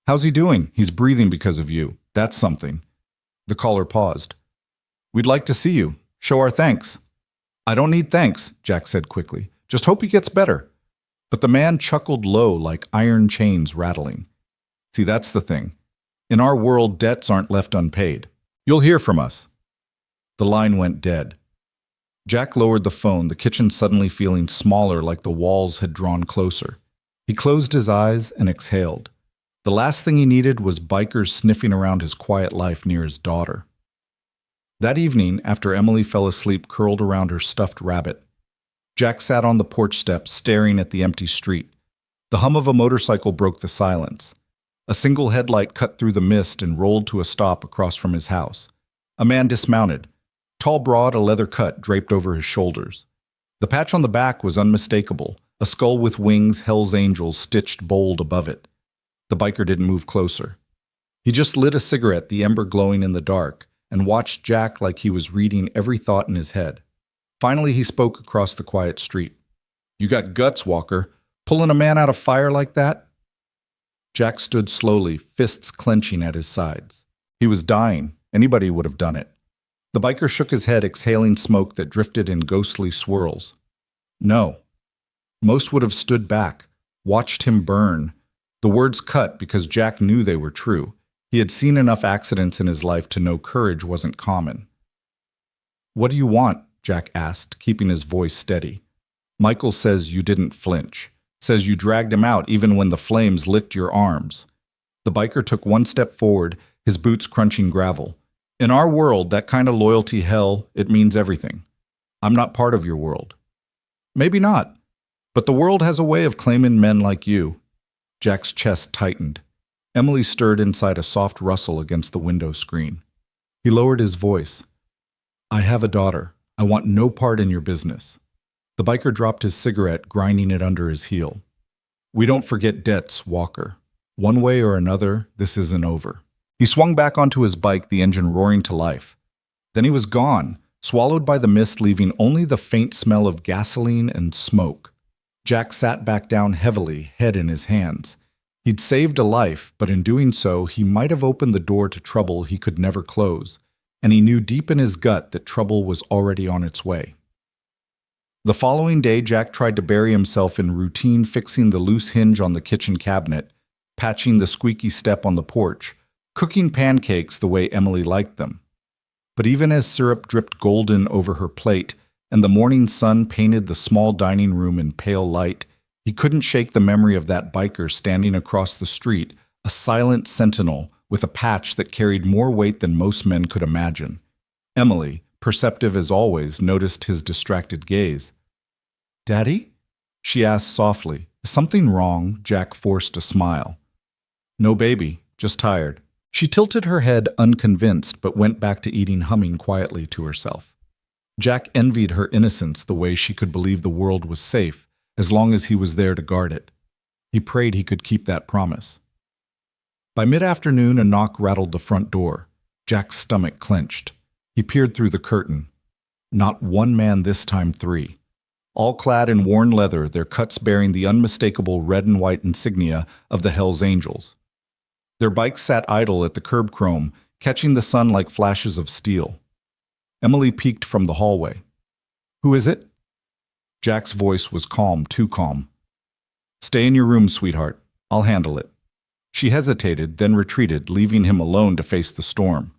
"How's he doing?" "He's breathing because of you. That's something." The caller paused. "We'd like to see you. Show our thanks." "I don't need thanks," Jack said quickly. "Just hope he gets better." But the man chuckled low, like iron chains rattling. "See, that's the thing. In our world, debts aren't left unpaid. You'll hear from us." The line went dead. Jack lowered the phone, the kitchen suddenly feeling smaller, like the walls had drawn closer. He closed his eyes and exhaled. The last thing he needed was bikers sniffing around his quiet life near his daughter. That evening, after Emily fell asleep curled around her stuffed rabbit, Jack sat on the porch steps staring at the empty street. The hum of a motorcycle broke the silence. A single headlight cut through the mist and rolled to a stop across from his house. A man dismounted. Tall, broad, a leather cut draped over his shoulders. The patch on the back was unmistakable, a skull with wings, Hell's Angels stitched bold above it. The biker didn't move closer. He just lit a cigarette, the ember glowing in the dark, and watched Jack like he was reading every thought in his head. Finally, he spoke across the quiet street. "You got guts, Walker. Pulling a man out of fire like that?" Jack stood slowly, fists clenching at his sides. He was dying. Anybody would have done it. The biker shook his head, exhaling smoke that drifted in ghostly swirls. "No." Most would have stood back, watched him burn, The words cut because Jack knew they were true. He had seen enough accidents in his life to know courage wasn't common. "What do you want?" Jack asked, keeping his voice steady. "Michael says you didn't flinch. Says you dragged him out even when the flames licked your arms." The biker took one step forward, his boots crunching gravel. "In our world, that kind of loyalty, hell, it means everything. I'm not part of your world." "Maybe not, but the world has a way of claiming men like you." Jack's chest tightened. Emily stirred inside a soft rustle against the window screen. He lowered his voice. "I have a daughter. I want no part in your business." The biker dropped his cigarette, grinding it under his heel. "We don't forget debts, Walker. One way or another, this isn't over." He swung back onto his bike, the engine roaring to life. Then he was gone, swallowed by the mist, leaving only the faint smell of gasoline and smoke. Jack sat back down heavily, head in his hands. He'd saved a life, but in doing so, he might have opened the door to trouble he could never close, and he knew deep in his gut that trouble was already on its way. The following day, Jack tried to bury himself in routine, fixing the loose hinge on the kitchen cabinet, patching the squeaky step on the porch, cooking pancakes the way Emily liked them. But even as syrup dripped golden over her plate and the morning sun painted the small dining room in pale light, he couldn't shake the memory of that biker standing across the street, a silent sentinel with a patch that carried more weight than most men could imagine. Emily, perceptive as always, noticed his distracted gaze. "Daddy?" she asked softly. "Is something wrong?" Jack forced a smile. "No, baby, just tired." She tilted her head unconvinced, but went back to eating, humming quietly to herself. Jack envied her innocence, the way she could believe the world was safe, as long as he was there to guard it. He prayed he could keep that promise. By mid-afternoon, a knock rattled the front door. Jack's stomach clenched. He peered through the curtain. Not one man this time, three. All clad in worn leather, their cuts bearing the unmistakable red and white insignia of the Hells Angels. Their bikes sat idle at the curb chrome, catching the sun like flashes of steel. Emily peeked from the hallway. "Who is it?" Jack's voice was calm, too calm. "Stay in your room, sweetheart. I'll handle it." She hesitated, then retreated, leaving him alone to face the storm.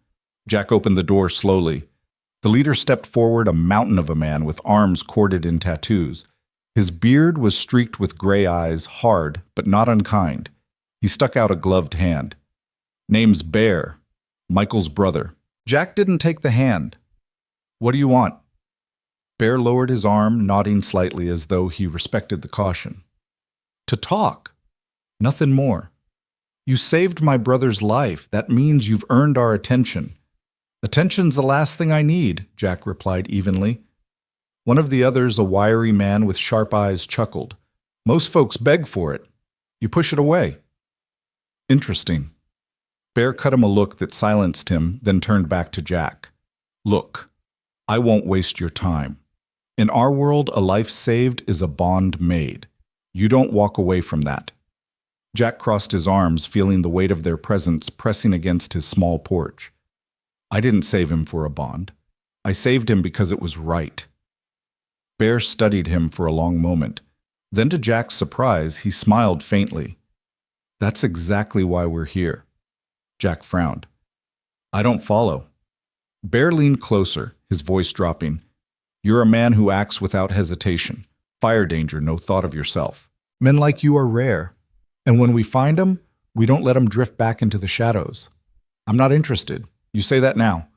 Jack opened the door slowly. The leader stepped forward, a mountain of a man with arms corded in tattoos. His beard was streaked with gray eyes, hard but not unkind. He stuck out a gloved hand. "Name's Bear, Michael's brother." Jack didn't take the hand. "What do you want?" Bear lowered his arm, nodding slightly as though he respected the caution. "To talk. Nothing more. You saved my brother's life. That means you've earned our attention." "Attention's the last thing I need," Jack replied evenly. One of the others, a wiry man with sharp eyes, chuckled. "Most folks beg for it. You push it away." "Interesting." Bear cut him a look that silenced him, then turned back to Jack. "Look, I won't waste your time. In our world, a life saved is a bond made. You don't walk away from that." Jack crossed his arms, feeling the weight of their presence pressing against his small porch. "I didn't save him for a bond. I saved him because it was right." Bear studied him for a long moment. Then, to Jack's surprise, he smiled faintly. "That's exactly why we're here." Jack frowned. "I don't follow." Bear leaned closer, his voice dropping. "You're a man who acts without hesitation. Fire danger, no thought of yourself. Men like you are rare. And when we find them, we don't let them drift back into the shadows. I'm not interested. You say that now.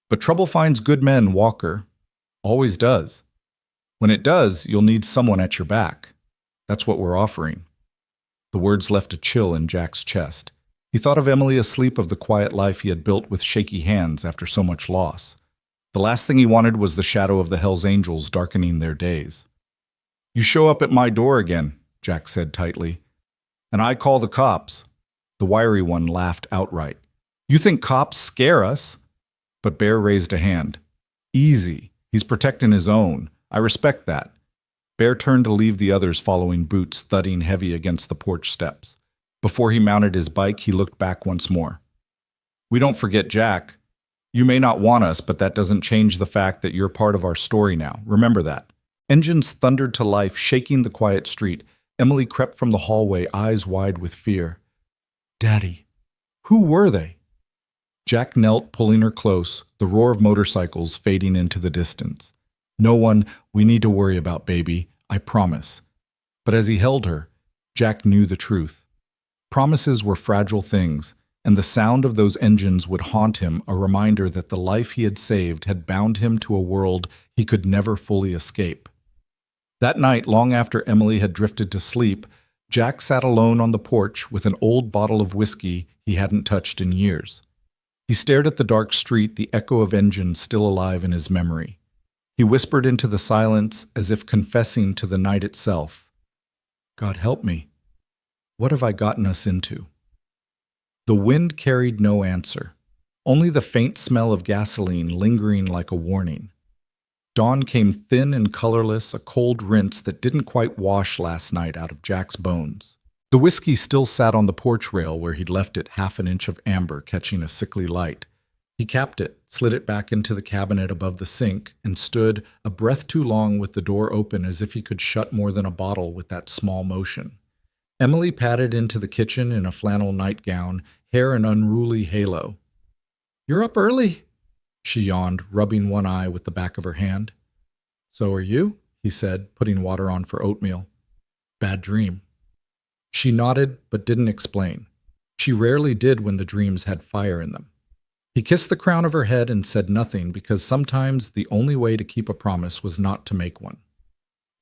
But trouble finds good men, Walker. Always does. When it does, you'll need someone at your back. That's what we're offering." The words left a chill in Jack's chest. He thought of Emily asleep, of the quiet life he had built with shaky hands after so much loss. The last thing he wanted was the shadow of the Hells Angels darkening their days. "You show up at my door again," Jack said tightly. "And I call the cops." The wiry one laughed outright. "You think cops scare us?" But Bear raised a hand. "Easy. He's protecting his own. I respect that." Bear turned to leave the others, following, boots thudding heavy against the porch steps. Before he mounted his bike, he looked back once more. "We don't forget Jack. You may not want us, but that doesn't change the fact that you're part of our story now. Remember that." Engines thundered to life, shaking the quiet street. Emily crept from the hallway, eyes wide with fear. Daddy, who were they? Jack knelt, pulling her close, the roar of motorcycles fading into the distance. No one we need to worry about, baby, I promise. But as he held her, Jack knew the truth. Promises were fragile things, and the sound of those engines would haunt him, a reminder that the life he had saved had bound him to a world he could never fully escape. That night, long after Emily had drifted to sleep, Jack sat alone on the porch with an old bottle of whiskey he hadn't touched in years. He stared at the dark street, the echo of engines still alive in his memory. He whispered into the silence as if confessing to the night itself. God help me. What have I gotten us into? The wind carried no answer, only the faint smell of gasoline lingering like a warning. Dawn came thin and colorless, a cold rinse that didn't quite wash last night out of Jack's bones. The whiskey still sat on the porch rail where he'd left it, half an inch of amber catching a sickly light. He capped it, slid it back into the cabinet above the sink, and stood, a breath too long with the door open as if he could shut more than a bottle with that small motion. Emily padded into the kitchen in a flannel nightgown, hair an unruly halo. You're up early, she yawned, rubbing one eye with the back of her hand. So are you, he said, putting water on for oatmeal. Bad dream. She nodded, but didn't explain. She rarely did when the dreams had fire in them. He kissed the crown of her head and said nothing because sometimes the only way to keep a promise was not to make one.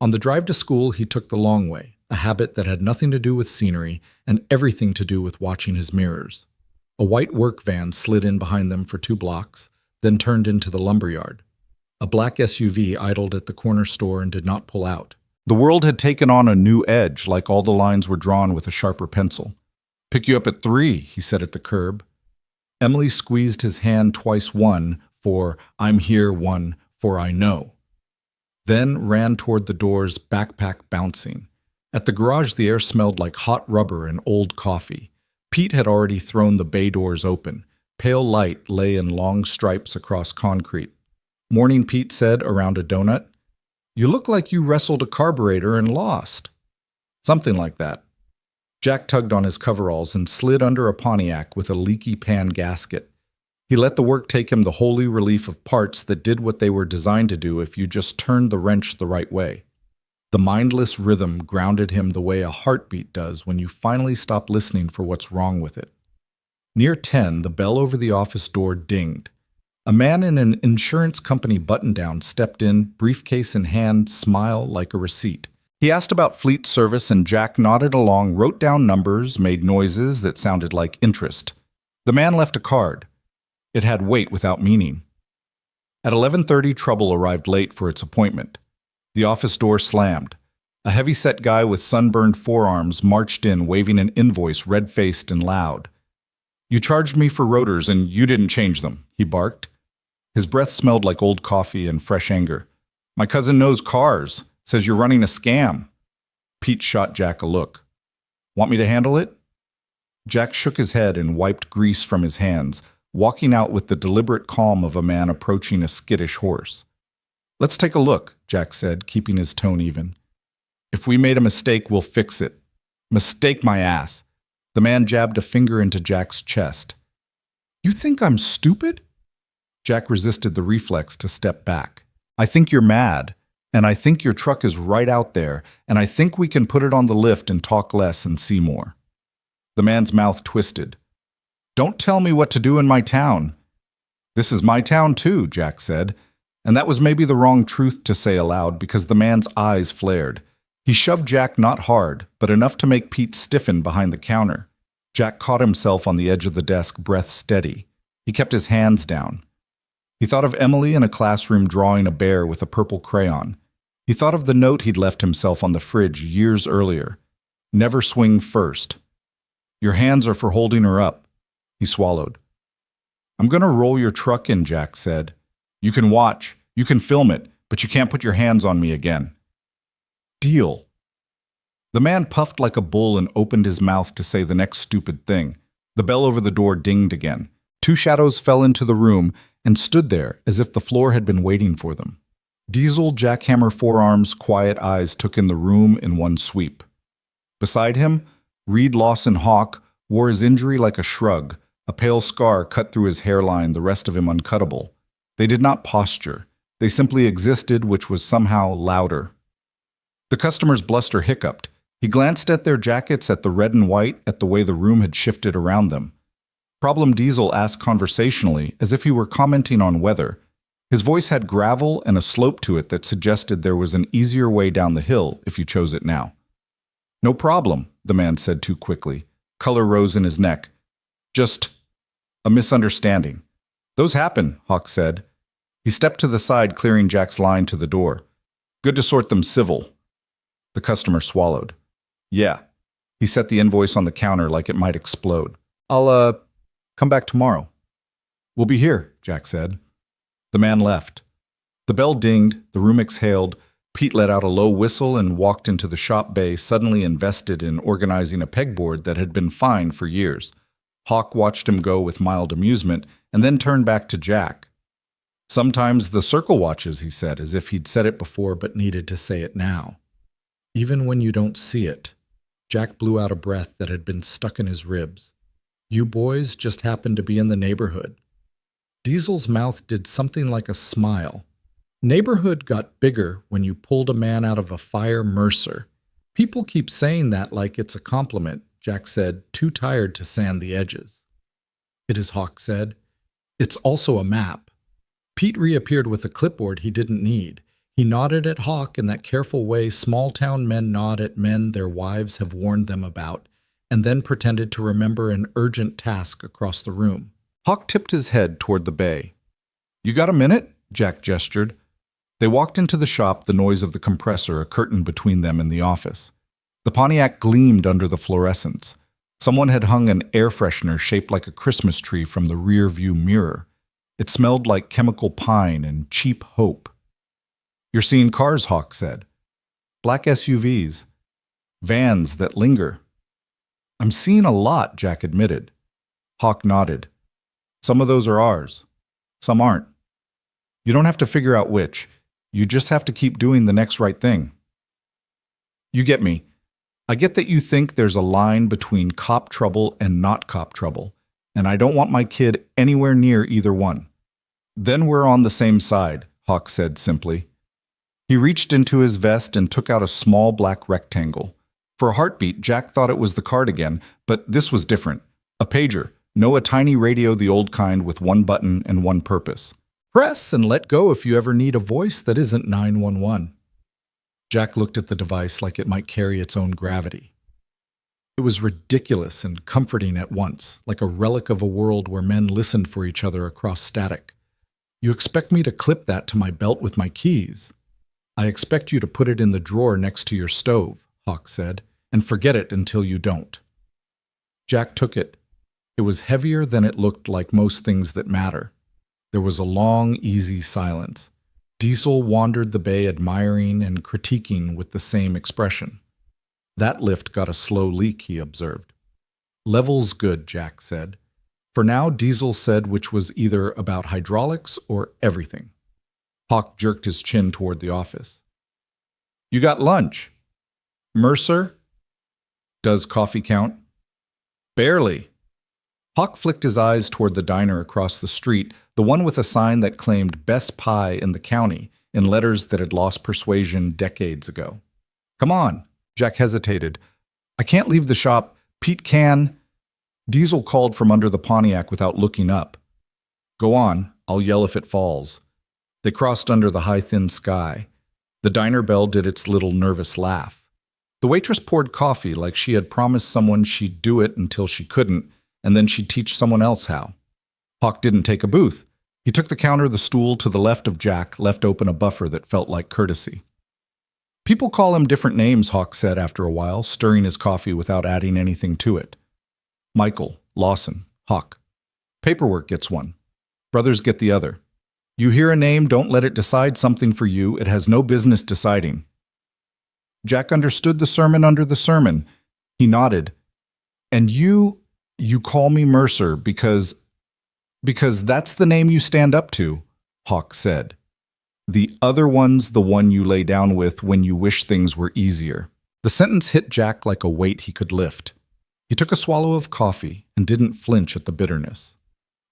On the drive to school, he took the long way, a habit that had nothing to do with scenery and everything to do with watching his mirrors. A white work van slid in behind them for 2 blocks, then turned into the lumberyard. A black SUV idled at the corner store and did not pull out. The world had taken on a new edge, like all the lines were drawn with a sharper pencil. Pick you up at 3, he said at the curb. Emily squeezed his hand twice, one for I'm here, one for I know. Then ran toward the doors, backpack bouncing. At the garage, the air smelled like hot rubber and old coffee. Pete had already thrown the bay doors open. Pale light lay in long stripes across concrete. Morning, Pete said around a donut. You look like you wrestled a carburetor and lost. Something like that. Jack tugged on his coveralls and slid under a Pontiac with a leaky pan gasket. He let the work take him the holy relief of parts that did what they were designed to do if you just turned the wrench the right way. The mindless rhythm grounded him the way a heartbeat does when you finally stop listening for what's wrong with it. Near 10, the bell over the office door dinged. A man in an insurance company button-down stepped in, briefcase in hand, smile like a receipt. He asked about fleet service and Jack nodded along, wrote down numbers, made noises that sounded like interest. The man left a card. It had weight without meaning. At 11:30, trouble arrived late for its appointment. The office door slammed. A heavy-set guy with sunburned forearms marched in, waving an invoice, red-faced and loud. You charged me for rotors and you didn't change them, he barked. His breath smelled like old coffee and fresh anger. My cousin knows cars. Says you're running a scam. Pete shot Jack a look. Want me to handle it? Jack shook his head and wiped grease from his hands, walking out with the deliberate calm of a man approaching a skittish horse. Let's take a look, Jack said, keeping his tone even. If we made a mistake, we'll fix it. Mistake my ass. The man jabbed a finger into Jack's chest. You think I'm stupid? Jack resisted the reflex to step back. I think you're mad. And I think your truck is right out there, and I think we can put it on the lift and talk less and see more. The man's mouth twisted. Don't tell me what to do in my town. This is my town too, Jack said, and that was maybe the wrong truth to say aloud because the man's eyes flared. He shoved Jack not hard, but enough to make Pete stiffen behind the counter. Jack caught himself on the edge of the desk, breath steady. He kept his hands down. He thought of Emily in a classroom drawing a bear with a purple crayon. He thought of the note he'd left himself on the fridge years earlier. Never swing first. Your hands are for holding her up. He swallowed. I'm going to roll your truck in, Jack said. You can watch, you can film it, but you can't put your hands on me again. Deal. The man puffed like a bull and opened his mouth to say the next stupid thing. The bell over the door dinged again. 2 shadows fell into the room and stood there as if the floor had been waiting for them. Diesel, jackhammer forearms, quiet eyes took in the room in one sweep. Beside him, Reed Lawson Hawk wore his injury like a shrug, a pale scar cut through his hairline, the rest of him uncuttable. They did not posture. They simply existed, which was somehow louder. The customer's bluster hiccuped. He glanced at their jackets, at the red and white, at the way the room had shifted around them. Problem Diesel asked conversationally, as if he were commenting on weather. His voice had gravel and a slope to it that suggested there was an easier way down the hill if you chose it now. No problem, the man said too quickly. Color rose in his neck. Just a misunderstanding. Those happen, Hawk said. He stepped to the side, clearing Jack's line to the door. Good to sort them civil. The customer swallowed. Yeah. He set the invoice on the counter like it might explode. I'll, come back tomorrow. We'll be here, Jack said. The man left. The bell dinged, the room exhaled. Pete let out a low whistle and walked into the shop bay, suddenly invested in organizing a pegboard that had been fine for years. Hawk watched him go with mild amusement, and then turned back to Jack. Sometimes the circle watches, he said, as if he'd said it before but needed to say it now. Even when you don't see it. Jack blew out a breath that had been stuck in his ribs. You boys just happened to be in the neighborhood. Diesel's mouth did something like a smile. Neighborhood got bigger when you pulled a man out of a fire Mercer. People keep saying that like it's a compliment, Jack said, too tired to sand the edges. It is, Hawk said. It's also a map. Pete reappeared with a clipboard he didn't need. He nodded at Hawk in that careful way small-town men nod at men their wives have warned them about, and then pretended to remember an urgent task across the room. Hawk tipped his head toward the bay. You got a minute? Jack gestured. They walked into the shop, the noise of the compressor a curtain between them and the office. The Pontiac gleamed under the fluorescence. Someone had hung an air freshener shaped like a Christmas tree from the rear view mirror. It smelled like chemical pine and cheap hope. You're seeing cars, Hawk said. Black SUVs. Vans that linger. I'm seeing a lot, Jack admitted. Hawk nodded. Some of those are ours. Some aren't. You don't have to figure out which. You just have to keep doing the next right thing. You get me. I get that you think there's a line between cop trouble and not cop trouble, and I don't want my kid anywhere near either one. Then we're on the same side, Hawk said simply. He reached into his vest and took out a small black rectangle. For a heartbeat, Jack thought it was the card again, but this was different. A pager. No, a tiny radio, the old kind, with one button and one purpose. Press and let go if you ever need a voice that isn't 911. Jack looked at the device like it might carry its own gravity. It was ridiculous and comforting at once, like a relic of a world where men listened for each other across static. You expect me to clip that to my belt with my keys? I expect you to put it in the drawer next to your stove, Hawk said, and forget it until you don't. Jack took it. It was heavier than it looked, like most things that matter. There was a long, easy silence. Diesel wandered the bay, admiring and critiquing with the same expression. That lift got a slow leak, he observed. Level's good, Jack said. For now, Diesel said, which was either about hydraulics or everything. Hawk jerked his chin toward the office. You got lunch. Mercer? Does coffee count? Barely. Hawk flicked his eyes toward the diner across the street, the one with a sign that claimed Best Pie in the county, in letters that had lost persuasion decades ago. Come on, Jack hesitated. I can't leave the shop. Pete can. Diesel called from under the Pontiac without looking up. Go on, I'll yell if it falls. They crossed under the high, thin sky. The diner bell did its little nervous laugh. The waitress poured coffee like she had promised someone she'd do it until she couldn't, and then she'd teach someone else how. Hawk didn't take a booth. He took the counter, the stool to the left of Jack, left open a buffer that felt like courtesy. People call him different names, Hawk said after a while, stirring his coffee without adding anything to it. Michael, Lawson, Hawk. Paperwork gets one. Brothers get the other. You hear a name, don't let it decide something for you. It has no business deciding. Jack understood the sermon under the sermon. He nodded. And you call me Mercer because that's the name you stand up to, Hawk said. The other one's the one you lay down with when you wish things were easier. The sentence hit Jack like a weight he could lift. He took a swallow of coffee and didn't flinch at the bitterness.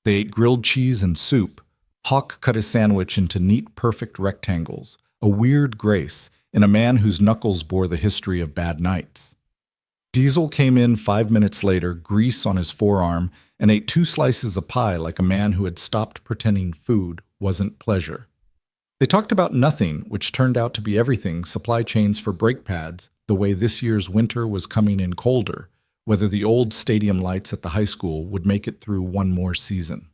They ate grilled cheese and soup. Hawk cut his sandwich into neat, perfect rectangles, a weird grace in a man whose knuckles bore the history of bad nights. Diesel came in 5 minutes later, grease on his forearm, and ate 2 slices of pie like a man who had stopped pretending food wasn't pleasure. They talked about nothing, which turned out to be everything: supply chains for brake pads, the way this year's winter was coming in colder, whether the old stadium lights at the high school would make it through one more season.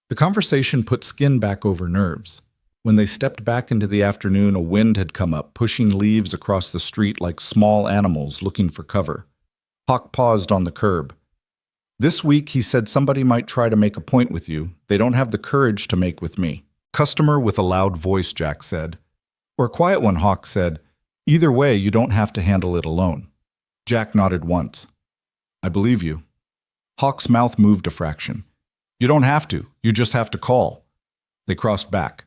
The conversation put skin back over nerves. When they stepped back into the afternoon, a wind had come up, pushing leaves across the street like small animals looking for cover. Hawk paused on the curb. "This week, he said somebody might try to make a point with you. They don't have the courage to make with me." "Customer with a loud voice," Jack said. "Or a quiet one," Hawk said. "Either way, you don't have to handle it alone." Jack nodded once. "I believe you." Hawk's mouth moved a fraction. "You don't have to. You just have to call." They crossed back.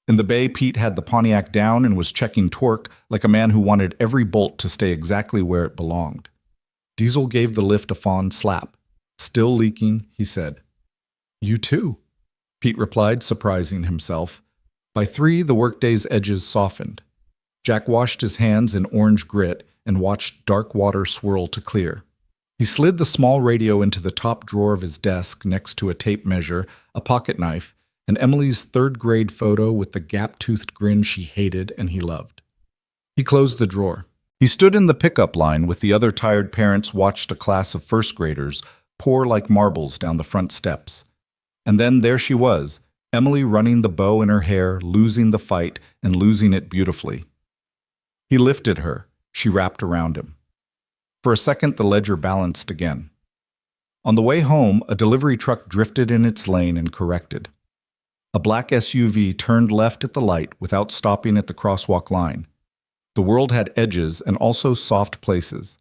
In the bay, Pete had the Pontiac down and was checking torque like a man who wanted every bolt to stay exactly where it belonged. Diesel gave the lift a fond slap. "Still leaking," he said. "You too," Pete replied, surprising himself. By 3, the workday's edges softened. Jack washed his hands in orange grit and watched dark water swirl to clear. He slid the small radio into the top drawer of his desk next to a tape measure, a pocket knife, and Emily's 3rd-grade photo with the gap-toothed grin she hated and he loved. He closed the drawer. He stood in the pickup line with the other tired parents, watched a class of 1st-graders pour like marbles down the front steps. And then there she was, Emily running the bow in her hair, losing the fight, and losing it beautifully. He lifted her. She wrapped around him. For a second, the ledger balanced again. On the way home, a delivery truck drifted in its lane and corrected. A black SUV turned left at the light without stopping at the crosswalk line. The world had edges and also soft places.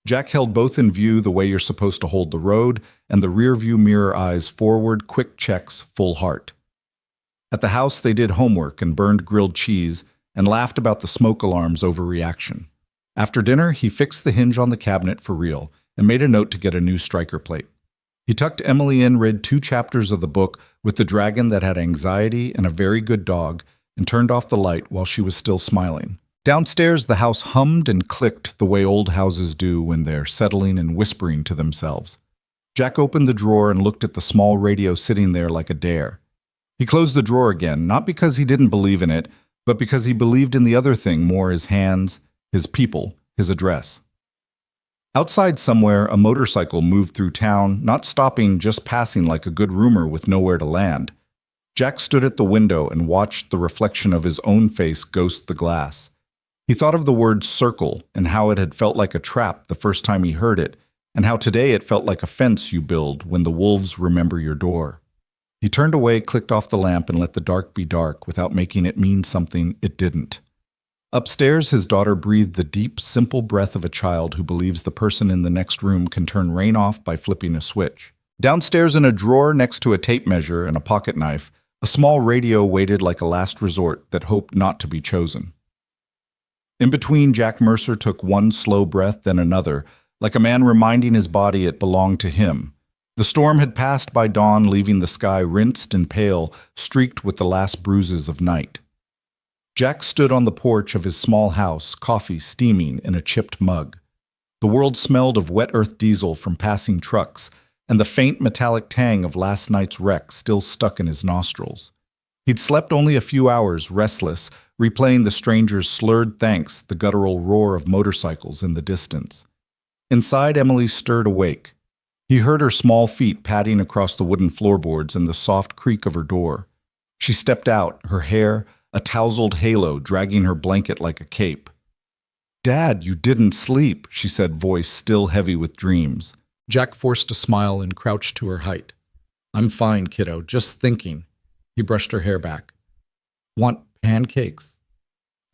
Jack held both in view the way you're supposed to hold the road, and the rear-view mirror eyes forward, quick checks, full heart. At the house, they did homework and burned grilled cheese and laughed about the smoke alarm's overreaction. After dinner, he fixed the hinge on the cabinet for real and made a note to get a new striker plate. He tucked Emily in, read 2 chapters of the book with the dragon that had anxiety and a very good dog, and turned off the light while she was still smiling. Downstairs, the house hummed and clicked the way old houses do when they're settling and whispering to themselves. Jack opened the drawer and looked at the small radio sitting there like a dare. He closed the drawer again, not because he didn't believe in it, but because he believed in the other thing more: his hands, his people, his address. Outside somewhere, a motorcycle moved through town, not stopping, just passing like a good roomer with nowhere to land. Jack stood at the window and watched the reflection of his own face ghost the glass. He thought of the word circle and how it had felt like a trap the first time he heard it, and how today it felt like a fence you build when the wolves remember your door. He turned away, clicked off the lamp, and let the dark be dark without making it mean something it didn't. Upstairs, his daughter breathed the deep, simple breath of a child who believes the person in the next room can turn rain off by flipping a switch. Downstairs, in a drawer next to a tape measure and a pocket knife, a small radio waited like a last resort that hoped not to be chosen. In between, Jack Mercer took one slow breath, then another, like a man reminding his body it belonged to him. The storm had passed by dawn, leaving the sky rinsed and pale, streaked with the last bruises of night. Jack stood on the porch of his small house, coffee steaming in a chipped mug. The world smelled of wet earth diesel from passing trucks, and the faint metallic tang of last night's wreck still stuck in his nostrils. He'd slept only a few hours, restless, replaying the stranger's slurred thanks, the guttural roar of motorcycles in the distance. Inside, Emily stirred awake. He heard her small feet padding across the wooden floorboards and the soft creak of her door. She stepped out, her hair a tousled halo dragging her blanket like a cape. "Dad, you didn't sleep," she said, voice still heavy with dreams. Jack forced a smile and crouched to her height. "I'm fine, kiddo, just thinking." He brushed her hair back. "Want pancakes?"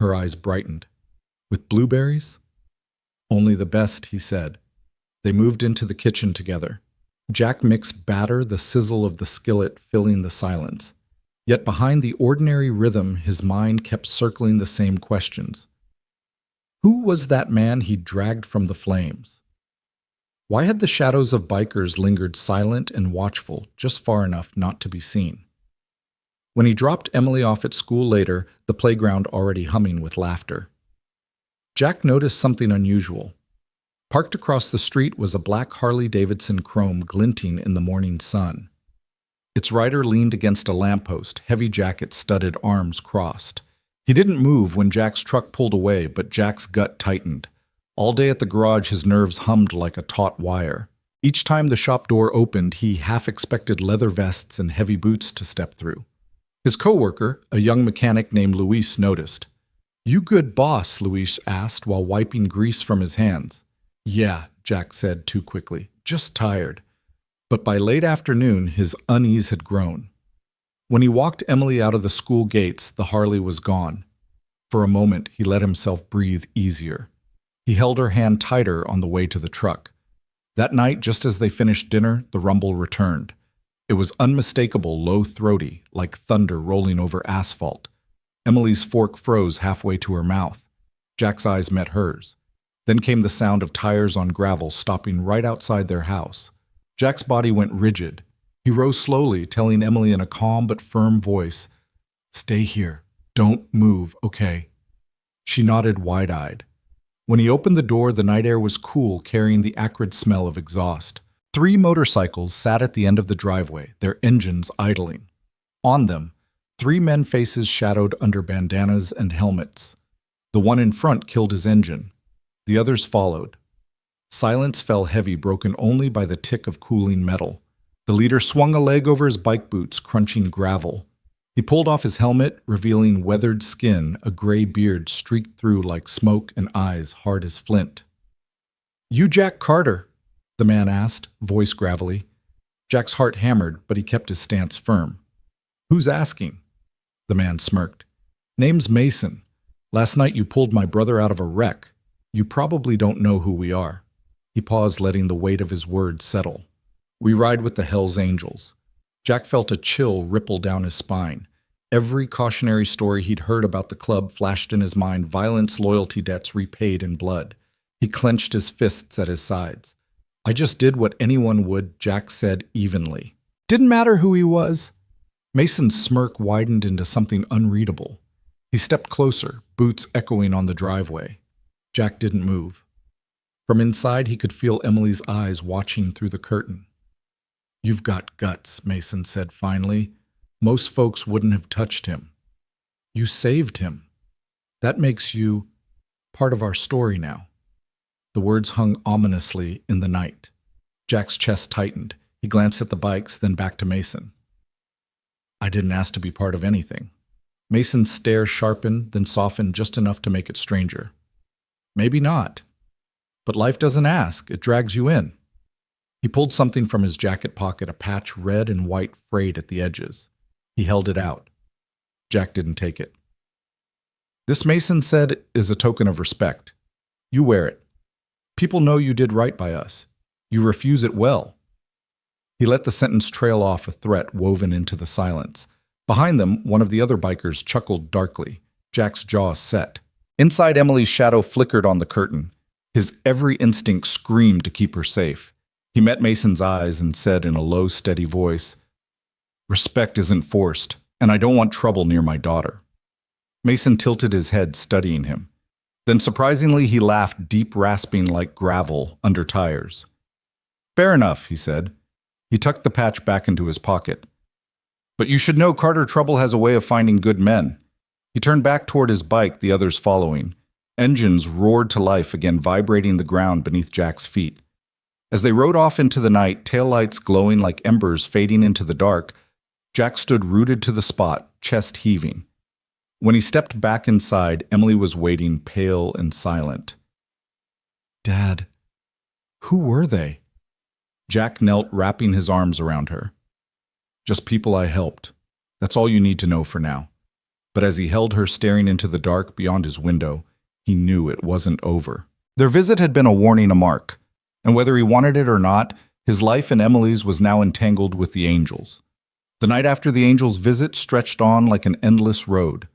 Her eyes brightened. "With blueberries?" "Only the best," he said. They moved into the kitchen together. Jack mixed batter, the sizzle of the skillet filling the silence. Yet behind the ordinary rhythm, his mind kept circling the same questions. Who was that man he'd dragged from the flames? Why had the shadows of bikers lingered silent and watchful just far enough not to be seen? When he dropped Emily off at school later, the playground already humming with laughter. Jack noticed something unusual. Parked across the street was a black Harley-Davidson Chrome glinting in the morning sun. Its rider leaned against a lamppost, heavy jacket studded, arms crossed. He didn't move when Jack's truck pulled away, but Jack's gut tightened. All day at the garage, his nerves hummed like a taut wire. Each time the shop door opened, he half expected leather vests and heavy boots to step through. His coworker, a young mechanic named Luis, noticed. "You good boss?" Luis asked while wiping grease from his hands. "Yeah," Jack said too quickly. "Just tired." But by late afternoon, his unease had grown. When he walked Emily out of the school gates, the Harley was gone. For a moment, he let himself breathe easier. He held her hand tighter on the way to the truck. That night, just as they finished dinner, the rumble returned. It was unmistakable, low-throaty, like thunder rolling over asphalt. Emily's fork froze halfway to her mouth. Jack's eyes met hers. Then came the sound of tires on gravel stopping right outside their house. Jack's body went rigid. He rose slowly, telling Emily in a calm but firm voice, "Stay here. Don't move, okay?" She nodded wide-eyed. When he opened the door, the night air was cool, carrying the acrid smell of exhaust. 3 motorcycles sat at the end of the driveway, their engines idling. On them, 3 men faces shadowed under bandanas and helmets. The one in front killed his engine. The others followed. Silence fell heavy, broken only by the tick of cooling metal. The leader swung a leg over his bike boots, crunching gravel. He pulled off his helmet, revealing weathered skin, a gray beard streaked through like smoke, and eyes hard as flint. "You Jack Carter?" the man asked, voice gravelly. Jack's heart hammered, but he kept his stance firm. "Who's asking?" The man smirked. "Name's Mason. Last night you pulled my brother out of a wreck. You probably don't know who we are." He paused, letting the weight of his words settle. "We ride with the Hells Angels." Jack felt a chill ripple down his spine. Every cautionary story he'd heard about the club flashed in his mind, violence, loyalty debts repaid in blood. He clenched his fists at his sides. "I just did what anyone would," Jack said evenly. "Didn't matter who he was." Mason's smirk widened into something unreadable. He stepped closer, boots echoing on the driveway. Jack didn't move. From inside, he could feel Emily's eyes watching through the curtain. "You've got guts," Mason said finally. "Most folks wouldn't have touched him. You saved him. That makes you part of our story now." The words hung ominously in the night. Jack's chest tightened. He glanced at the bikes, then back to Mason. "I didn't ask to be part of anything." Mason's stare sharpened, then softened just enough to make it stranger. "Maybe not. But life doesn't ask, it drags you in." He pulled something from his jacket pocket, a patch red and white frayed at the edges. He held it out. Jack didn't take it. "This," Mason said, "is a token of respect. You wear it. People know you did right by us. You refuse it well." He let the sentence trail off, a threat woven into the silence. Behind them, one of the other bikers chuckled darkly. Jack's jaw set. Inside, Emily's shadow flickered on the curtain. His every instinct screamed to keep her safe. He met Mason's eyes and said in a low, steady voice, "Respect isn't forced, and I don't want trouble near my daughter." Mason tilted his head, studying him. Then surprisingly, he laughed, deep rasping like gravel under tires. "Fair enough," he said. He tucked the patch back into his pocket. "But you should know Carter Trouble has a way of finding good men." He turned back toward his bike, the others following. Engines roared to life again, vibrating the ground beneath Jack's feet. As they rode off into the night, taillights glowing like embers fading into the dark, Jack stood rooted to the spot, chest heaving. When he stepped back inside, Emily was waiting, pale and silent. "Dad, who were they?" Jack knelt, wrapping his arms around her. "Just people I helped. That's all you need to know for now." But as he held her staring into the dark beyond his window, he knew it wasn't over. Their visit had been a warning, a mark, and whether he wanted it or not, his life and Emily's was now entangled with the angels. The night after the angels' visit stretched on like an endless road.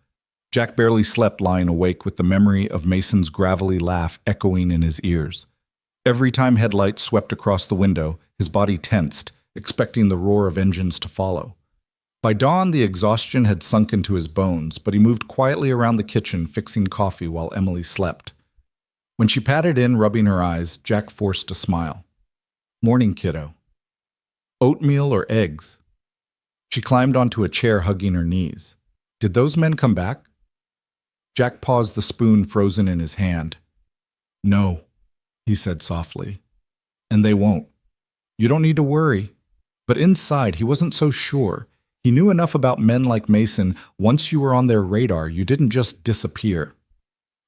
Jack barely slept lying awake with the memory of Mason's gravelly laugh echoing in his ears. Every time headlights swept across the window, his body tensed, expecting the roar of engines to follow. By dawn, the exhaustion had sunk into his bones, but he moved quietly around the kitchen fixing coffee while Emily slept. When she patted in, rubbing her eyes, Jack forced a smile. "Morning, kiddo." "Oatmeal or eggs?" She climbed onto a chair, hugging her knees. "Did those men come back?" Jack paused, the spoon frozen in his hand. "No," he said softly. "And they won't. You don't need to worry." But inside, he wasn't so sure. He knew enough about men like Mason. Once you were on their radar, you didn't just disappear.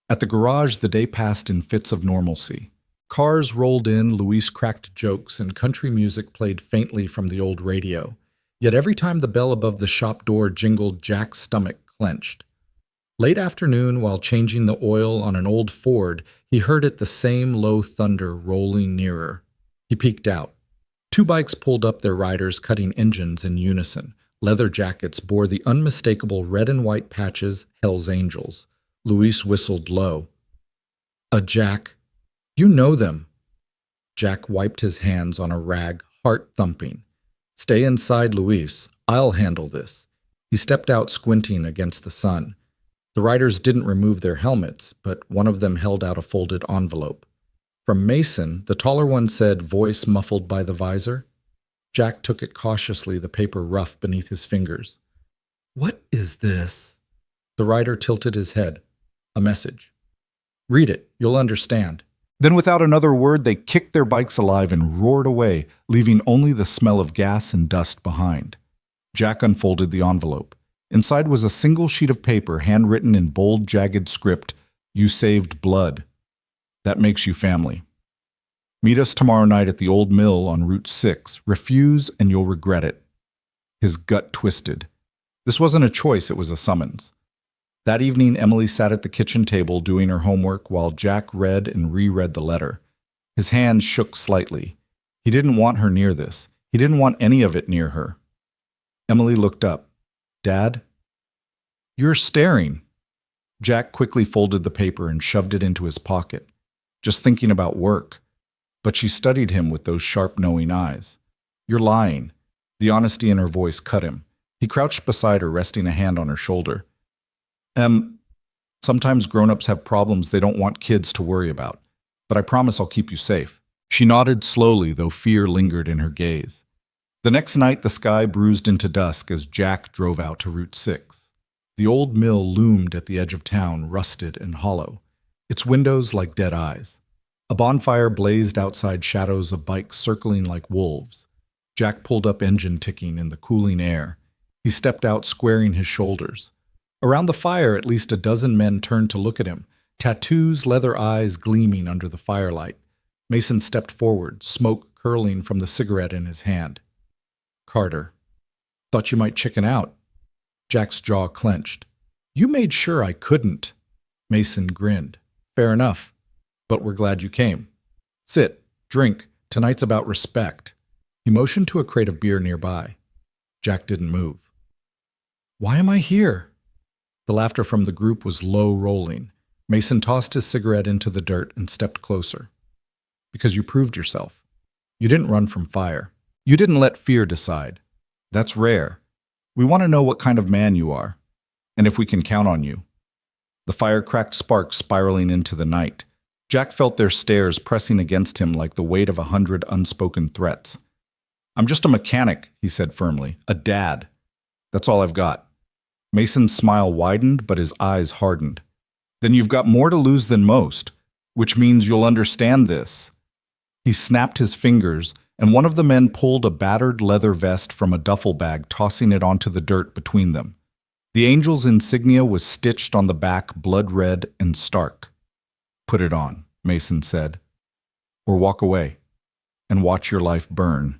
At the garage, the day passed in fits of normalcy. Cars rolled in, Luis cracked jokes, and country music played faintly from the old radio. Yet every time the bell above the shop door jingled, Jack's stomach clenched. Late afternoon, while changing the oil on an old Ford, he heard it, the same low thunder rolling nearer. He peeked out. Two bikes pulled up, their riders cutting engines in unison. Leather jackets bore the unmistakable red and white patches, Hell's Angels. Luis whistled low. Jack, you know them." Jack wiped his hands on a rag, heart thumping. "Stay inside, Luis. I'll handle this." He stepped out, squinting against the sun. The riders didn't remove their helmets, but one of them held out a folded envelope. From Mason, the taller one said, voice muffled by the visor. Jack took it cautiously, the paper rough beneath his fingers. "What is this?" The rider tilted his head. "A message." "Read it. You'll understand." Then without another word, they kicked their bikes alive and roared away, leaving only the smell of gas and dust behind. Jack unfolded the envelope. Inside was a single sheet of paper, handwritten in bold, jagged script. "You saved blood. That makes you family. Meet us tomorrow night at the old mill on Route 6. Refuse and you'll regret it." His gut twisted. This wasn't a choice, it was a summons. That evening, Emily sat at the kitchen table doing her homework while Jack read and reread the letter. His hand shook slightly. He didn't want her near this. He didn't want any of it near her. Emily looked up. "Dad?" "You're staring." Jack quickly folded the paper and shoved it into his pocket. "Just thinking about work." But she studied him with those sharp, knowing eyes. "You're lying." The honesty in her voice cut him. He crouched beside her, resting a hand on her shoulder. Sometimes grown-ups have problems they don't want kids to worry about. But I promise I'll keep you safe." She nodded slowly, though fear lingered in her gaze. The next night, the sky bruised into dusk as Jack drove out to Route 6. The old mill loomed at the edge of town, rusted and hollow, its windows like dead eyes. A bonfire blazed outside, shadows of bikes circling like wolves. Jack pulled up, engine ticking in the cooling air. He stepped out, squaring his shoulders. Around the fire, at least a dozen men turned to look at him, tattoos, leather eyes gleaming under the firelight. Mason stepped forward, smoke curling from the cigarette in his hand. "Carter, thought you might chicken out." Jack's jaw clenched. "You made sure I couldn't." Mason grinned. "Fair enough, but we're glad you came. Sit, drink. Tonight's about respect." He motioned to a crate of beer nearby. Jack didn't move. "Why am I here?" The laughter from the group was low rolling. Mason tossed his cigarette into the dirt and stepped closer. "Because you proved yourself. You didn't run from fire. You didn't let fear decide. That's rare. We want to know what kind of man you are, and if we can count on you." The fire cracked sparks spiraling into the night. Jack felt their stares pressing against him like the weight of 100 unspoken threats. "I'm just a mechanic," he said firmly. "A dad. That's all I've got." Mason's smile widened, but his eyes hardened. "Then you've got more to lose than most, which means you'll understand this." He snapped his fingers, and one of the men pulled a battered leather vest from a duffel bag, tossing it onto the dirt between them. The Angel's insignia was stitched on the back, blood red and stark. "Put it on," Mason said, "or walk away and watch your life burn."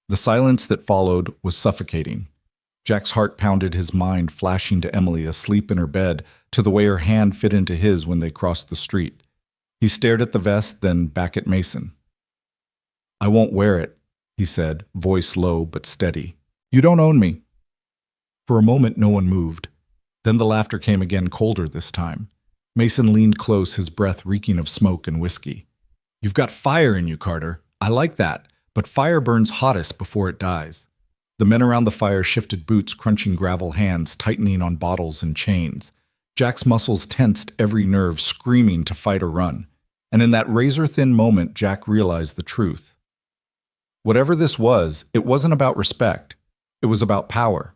The silence that followed was suffocating. Jack's heart pounded, his mind flashing to Emily asleep in her bed, to the way her hand fit into his when they crossed the street. He stared at the vest, then back at Mason. "I won't wear it," he said, voice low but steady. "You don't own me." For a moment no one moved. Then the laughter came again, colder this time. Mason leaned close, his breath reeking of smoke and whiskey. "You've got fire in you, Carter. I like that, but fire burns hottest before it dies." The men around the fire shifted boots, crunching gravel, hands tightening on bottles and chains. Jack's muscles tensed, every nerve screaming to fight or run. And in that razor-thin moment, Jack realized the truth. Whatever this was, it wasn't about respect. It was about power.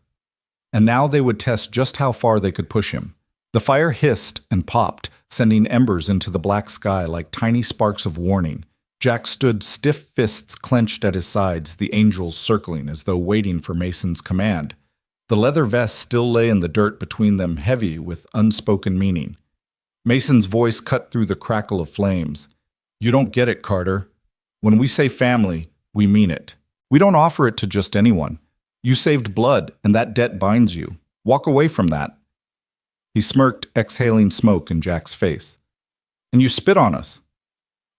And now they would test just how far they could push him. The fire hissed and popped, sending embers into the black sky like tiny sparks of warning. Jack stood, stiff fists clenched at his sides, the angels circling as though waiting for Mason's command. The leather vest still lay in the dirt between them, heavy with unspoken meaning. Mason's voice cut through the crackle of flames. "You don't get it, Carter. When we say family, we mean it. We don't offer it to just anyone. You saved blood, and that debt binds you. Walk away from that." He smirked, exhaling smoke in Jack's face. "And you spit on us."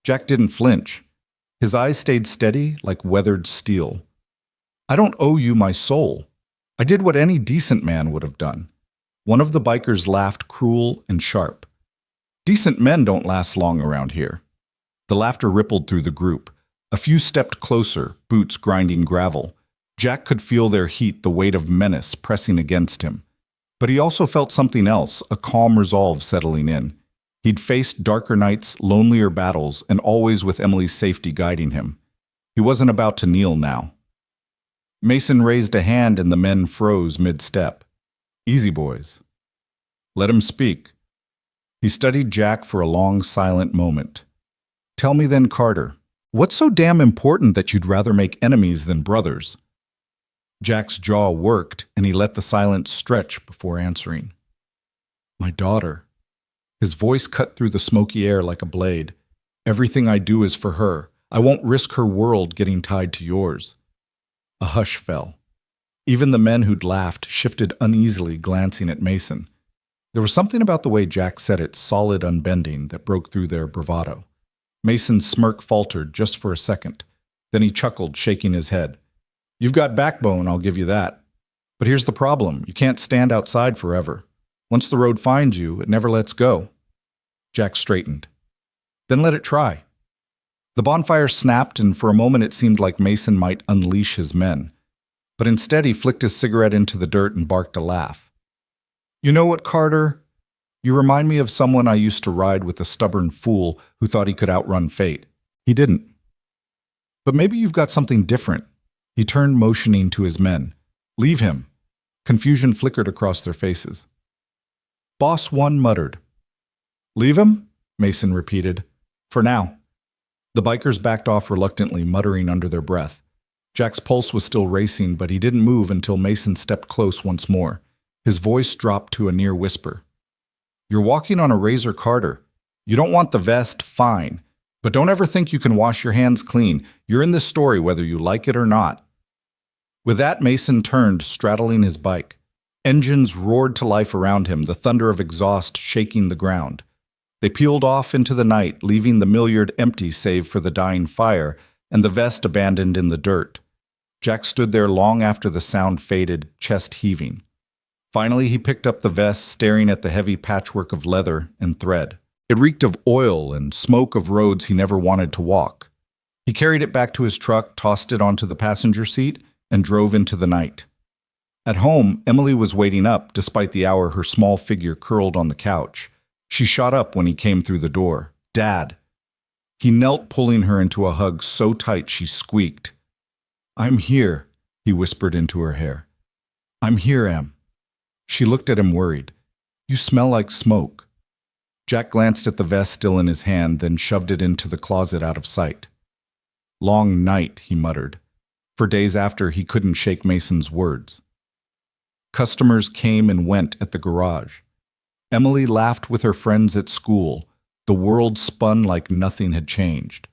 Jack didn't flinch. His eyes stayed steady, like weathered steel. "I don't owe you my soul. I did what any decent man would have done." One of the bikers laughed, cruel and sharp. "Decent men don't last long around here." The laughter rippled through the group. A few stepped closer, boots grinding gravel. Jack could feel their heat, the weight of menace pressing against him. But he also felt something else, a calm resolve settling in. He'd faced darker nights, lonelier battles, and always with Emily's safety guiding him. He wasn't about to kneel now. Mason raised a hand and the men froze mid-step. "Easy, boys." "Let him speak." He studied Jack for a long, silent moment. "Tell me then, Carter, what's so damn important that you'd rather make enemies than brothers?" Jack's jaw worked, and he let the silence stretch before answering. "My daughter." His voice cut through the smoky air like a blade. "Everything I do is for her. I won't risk her world getting tied to yours." A hush fell. Even the men who'd laughed shifted uneasily, glancing at Mason. There was something about the way Jack said it, solid, unbending, that broke through their bravado. Mason's smirk faltered just for a second. Then he chuckled, shaking his head. "You've got backbone, I'll give you that. But here's the problem. You can't stand outside forever. Once the road finds you, it never lets go." Jack straightened. "Then let it try." The bonfire snapped, and for a moment it seemed like Mason might unleash his men. But instead he flicked his cigarette into the dirt and barked a laugh. "You know what, Carter? You remind me of someone I used to ride with, a stubborn fool who thought he could outrun fate. He didn't. But maybe you've got something different." He turned, motioning to his men. "Leave him." Confusion flickered across their faces. Boss One muttered. "Leave him?" Mason repeated. "For now." The bikers backed off reluctantly, muttering under their breath. Jack's pulse was still racing, but he didn't move until Mason stepped close once more. His voice dropped to a near whisper. "You're walking on a razor, Carter. You don't want the vest, fine. But don't ever think you can wash your hands clean. You're in this story whether you like it or not." With that, Mason turned, straddling his bike. Engines roared to life around him, the thunder of exhaust shaking the ground. They peeled off into the night, leaving the milliard empty save for the dying fire, and the vest abandoned in the dirt. Jack stood there long after the sound faded, chest heaving. Finally, he picked up the vest, staring at the heavy patchwork of leather and thread. It reeked of oil and smoke of roads he never wanted to walk. He carried it back to his truck, tossed it onto the passenger seat, and drove into the night. At home, Emily was waiting up, despite the hour her small figure curled on the couch. She shot up when he came through the door. "Dad." He knelt, pulling her into a hug so tight she squeaked. "I'm here," he whispered into her hair. "I'm here, Em." She looked at him worried. "You smell like smoke." Jack glanced at the vest still in his hand, then shoved it into the closet out of sight. "Long night," he muttered. For days after, he couldn't shake Mason's words. Customers came and went at the garage. Emily laughed with her friends at school. The world spun like nothing had changed.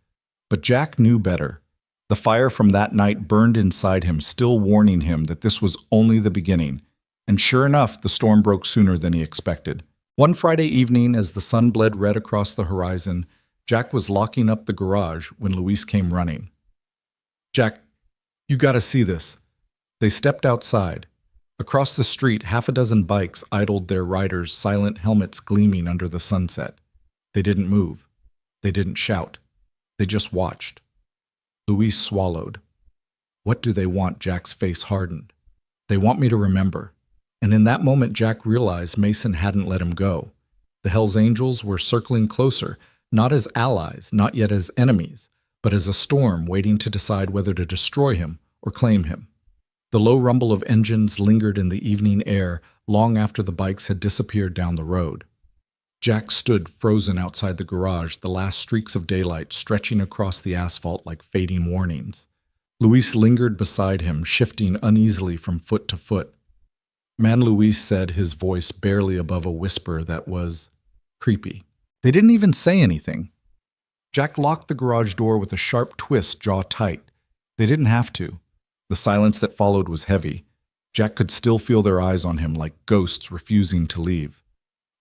But Jack knew better. The fire from that night burned inside him, still warning him that this was only the beginning. And sure enough, the storm broke sooner than he expected. One Friday evening, as the sun bled red across the horizon, Jack was locking up the garage when Louise came running. "Jack, you gotta see this." They stepped outside. Across the street, half a dozen bikes idled, their riders' silent helmets gleaming under the sunset. They didn't move. They didn't shout. They just watched. Luis swallowed. What do they want? Jack's face hardened. They want me to remember. And in that moment, Jack realized Mason hadn't let him go. The Hells Angels were circling closer, not as allies, not yet as enemies, but as a storm waiting to decide whether to destroy him or claim him. The low rumble of engines lingered in the evening air long after the bikes had disappeared down the road. Jack stood frozen outside the garage, the last streaks of daylight stretching across the asphalt like fading warnings. Luis lingered beside him, shifting uneasily from foot to foot. Man, Luis said, his voice barely above a whisper that was creepy. They didn't even say anything. Jack locked the garage door with a sharp twist, jaw tight. They didn't have to. The silence that followed was heavy. Jack could still feel their eyes on him like ghosts refusing to leave.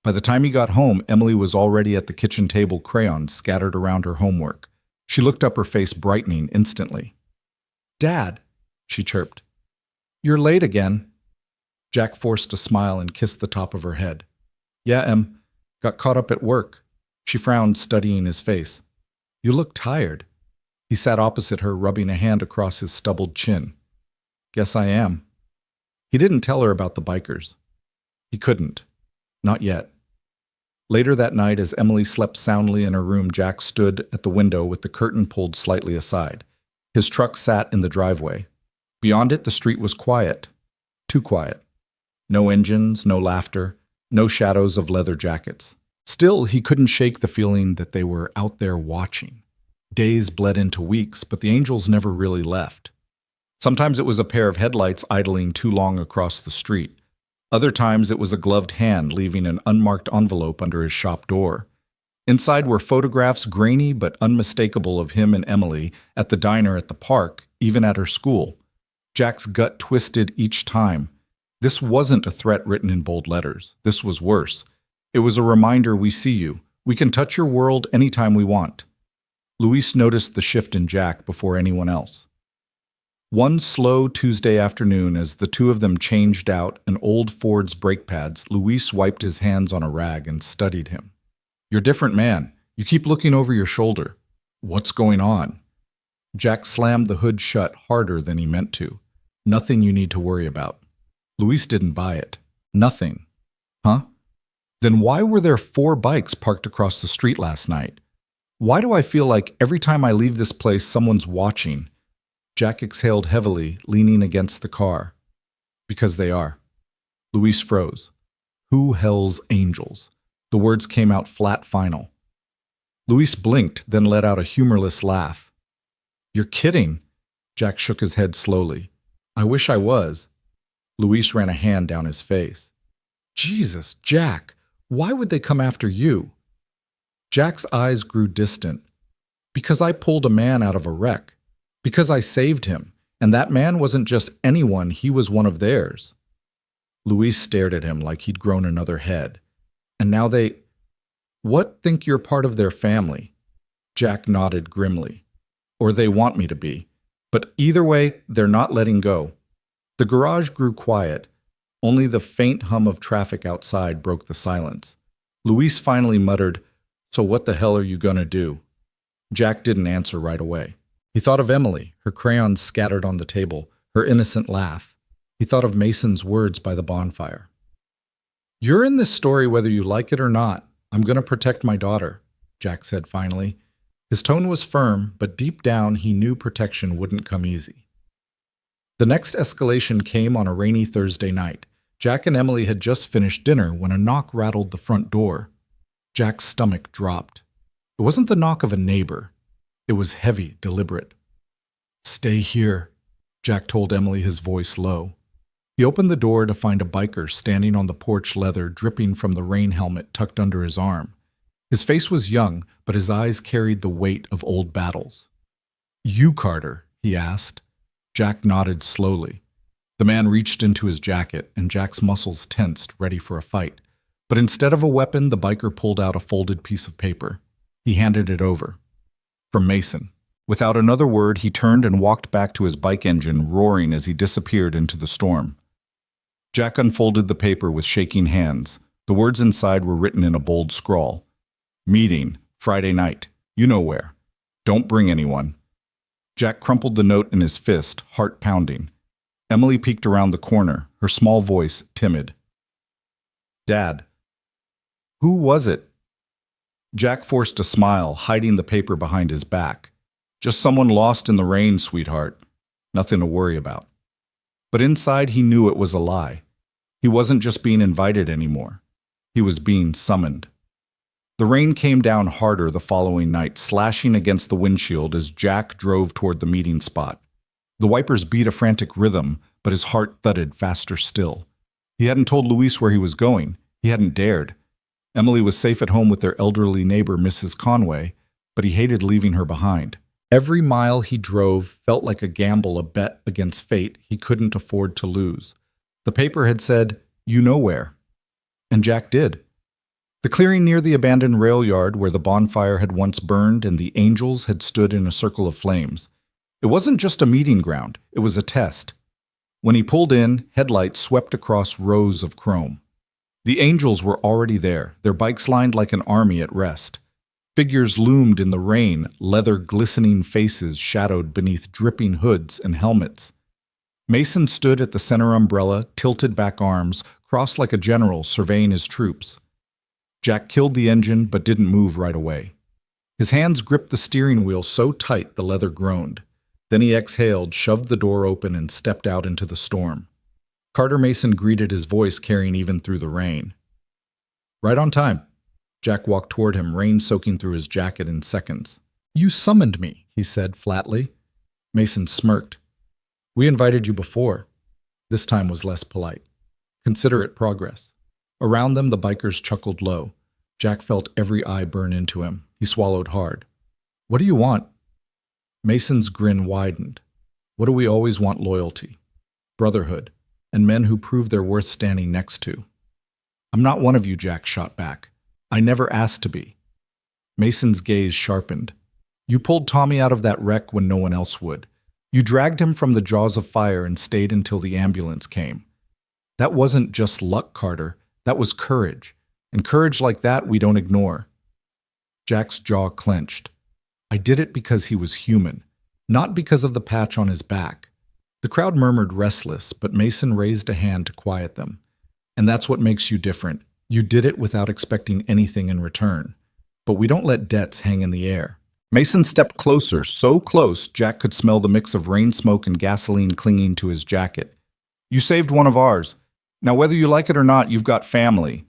By the time he got home, Emily was already at the kitchen table, crayons scattered around her homework. She looked up, her face brightening instantly. "Dad," she chirped. "You're late again." Jack forced a smile and kissed the top of her head. "Yeah, Em. Got caught up at work." She frowned, studying his face. "You look tired." He sat opposite her, rubbing a hand across his stubbled chin. "Guess I am." He didn't tell her about the bikers. He couldn't. Not yet. Later that night, as Emily slept soundly in her room, Jack stood at the window with the curtain pulled slightly aside. His truck sat in the driveway. Beyond it, the street was quiet. Too quiet. No engines, no laughter, no shadows of leather jackets. Still, he couldn't shake the feeling that they were out there watching. Days bled into weeks, but the angels never really left. Sometimes it was a pair of headlights idling too long across the street. Other times it was a gloved hand leaving an unmarked envelope under his shop door. Inside were photographs, grainy but unmistakable, of him and Emily at the diner, at the park, even at her school. Jack's gut twisted each time. This wasn't a threat written in bold letters. This was worse. It was a reminder: we see you. We can touch your world anytime we want. Luis noticed the shift in Jack before anyone else. One slow Tuesday afternoon, as the two of them changed out an old Ford's brake pads, Luis wiped his hands on a rag and studied him. "You're a different man. You keep looking over your shoulder. What's going on?" Jack slammed the hood shut harder than he meant to. "Nothing you need to worry about." Luis didn't buy it. "Nothing." "Huh? Then why were there 4 bikes parked across the street last night? Why do I feel like every time I leave this place someone's watching?" Jack exhaled heavily, leaning against the car. "Because they are." Luis froze. "Who hell's angels?" The words came out flat, final. Luis blinked, then let out a humorless laugh. "You're kidding." Jack shook his head slowly. "I wish I was." Luis ran a hand down his face. "Jesus, Jack, why would they come after you?" Jack's eyes grew distant. "Because I pulled a man out of a wreck. Because I saved him. And that man wasn't just anyone, he was one of theirs." Luis stared at him like he'd grown another head. "And now they... What, think you're part of their family?" Jack nodded grimly. "Or they want me to be. But either way, they're not letting go." The garage grew quiet. Only the faint hum of traffic outside broke the silence. Luis finally muttered, "So what the hell are you gonna do?" Jack didn't answer right away. He thought of Emily, her crayons scattered on the table, her innocent laugh. He thought of Mason's words by the bonfire. "You're in this story whether you like it or not. I'm going to protect my daughter," Jack said finally. His tone was firm, but deep down he knew protection wouldn't come easy. The next escalation came on a rainy Thursday night. Jack and Emily had just finished dinner when a knock rattled the front door. Jack's stomach dropped. It wasn't the knock of a neighbor. It was heavy, deliberate. "Stay here," Jack told Emily, his voice low. He opened the door to find a biker standing on the porch, leather dripping from the rain helmet tucked under his arm. His face was young, but his eyes carried the weight of old battles. "You, Carter?" he asked. Jack nodded slowly. The man reached into his jacket, and Jack's muscles tensed, ready for a fight. But instead of a weapon, the biker pulled out a folded piece of paper. He handed it over. "From Mason." Without another word, he turned and walked back to his bike engine, roaring as he disappeared into the storm. Jack unfolded the paper with shaking hands. The words inside were written in a bold scrawl. Meeting, Friday night. You know where. Don't bring anyone. Jack crumpled the note in his fist, heart pounding. Emily peeked around the corner, her small voice timid. Dad. Who was it? Jack forced a smile, hiding the paper behind his back. Just someone lost in the rain, sweetheart. Nothing to worry about. But inside he knew it was a lie. He wasn't just being invited anymore. He was being summoned. The rain came down harder the following night, slashing against the windshield as Jack drove toward the meeting spot. The wipers beat a frantic rhythm, but his heart thudded faster still. He hadn't told Luis where he was going. He hadn't dared. Emily was safe at home with their elderly neighbor, Mrs. Conway, but he hated leaving her behind. Every mile he drove felt like a gamble, a bet against fate he couldn't afford to lose. The paper had said, "You know where." And Jack did. The clearing near the abandoned rail yard where the bonfire had once burned and the angels had stood in a circle of flames. It wasn't just a meeting ground, it was a test. When he pulled in, headlights swept across rows of chrome. The angels were already there, their bikes lined like an army at rest. Figures loomed in the rain, leather glistening faces shadowed beneath dripping hoods and helmets. Mason stood at the center umbrella, tilted back arms, crossed like a general surveying his troops. Jack killed the engine but didn't move right away. His hands gripped the steering wheel so tight the leather groaned. Then he exhaled, shoved the door open, and stepped out into the storm. Carter Mason greeted his voice carrying even through the rain. Right on time. Jack walked toward him, rain soaking through his jacket in seconds. You summoned me, he said flatly. Mason smirked. We invited you before. This time was less polite. Consider it progress. Around them, the bikers chuckled low. Jack felt every eye burn into him. He swallowed hard. What do you want? Mason's grin widened. What do we always want? Loyalty, brotherhood, and men who prove they're worth standing next to. I'm not one of you, Jack shot back. I never asked to be. Mason's gaze sharpened. You pulled Tommy out of that wreck when no one else would. You dragged him from the jaws of fire and stayed until the ambulance came. That wasn't just luck, Carter. That was courage. And courage like that we don't ignore. Jack's jaw clenched. I did it because he was human, not because of the patch on his back. The crowd murmured restless, but Mason raised a hand to quiet them. And that's what makes you different. You did it without expecting anything in return. But we don't let debts hang in the air. Mason stepped closer, so close Jack could smell the mix of rain smoke and gasoline clinging to his jacket. You saved one of ours. Now whether you like it or not, you've got family.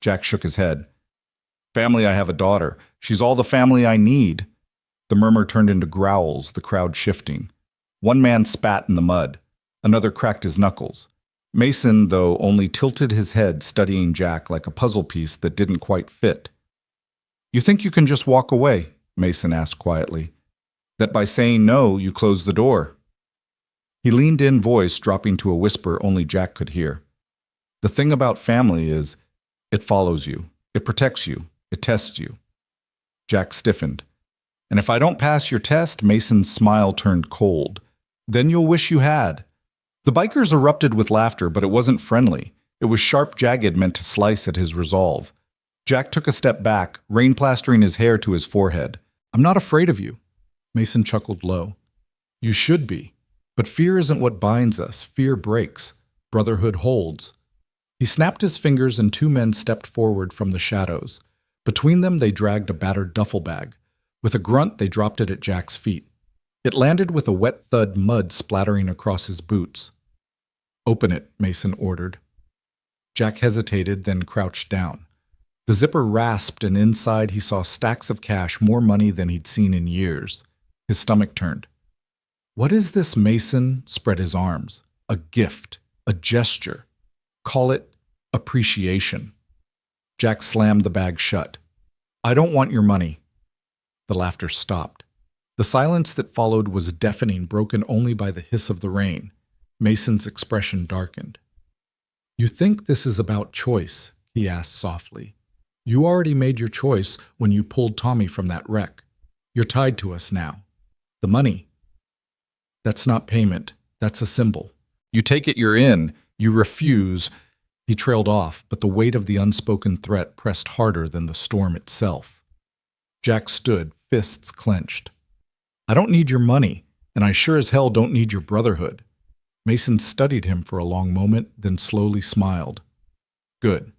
Jack shook his head. Family, I have a daughter. She's all the family I need. The murmur turned into growls, the crowd shifting. One man spat in the mud. Another cracked his knuckles. Mason, though, only tilted his head, studying Jack like a puzzle piece that didn't quite fit. You think you can just walk away? Mason asked quietly. That by saying no, you close the door. He leaned in, voice dropping to a whisper only Jack could hear. The thing about family is, it follows you, it protects you, it tests you. Jack stiffened. And if I don't pass your test, Mason's smile turned cold. Then you'll wish you had. The bikers erupted with laughter, but it wasn't friendly. It was sharp, jagged, meant to slice at his resolve. Jack took a step back, rain plastering his hair to his forehead. I'm not afraid of you. Mason chuckled low. You should be. But fear isn't what binds us. Fear breaks. Brotherhood holds. He snapped his fingers and two men stepped forward from the shadows. Between them, they dragged a battered duffel bag. With a grunt, they dropped it at Jack's feet. It landed with a wet thud, mud splattering across his boots. Open it, Mason ordered. Jack hesitated, then crouched down. The zipper rasped, and inside he saw stacks of cash, more money than he'd seen in years. His stomach turned. What is this? Mason spread his arms. A gift, a gesture. Call it appreciation. Jack slammed the bag shut. I don't want your money. The laughter stopped. The silence that followed was deafening, broken only by the hiss of the rain. Mason's expression darkened. You think this is about choice? He asked softly. You already made your choice when you pulled Tommy from that wreck. You're tied to us now. The money. That's not payment. That's a symbol. You take it, you're in. You refuse. He trailed off, but the weight of the unspoken threat pressed harder than the storm itself. Jack stood, fists clenched. I don't need your money, and I sure as hell don't need your brotherhood. Mason studied him for a long moment, then slowly smiled. Good.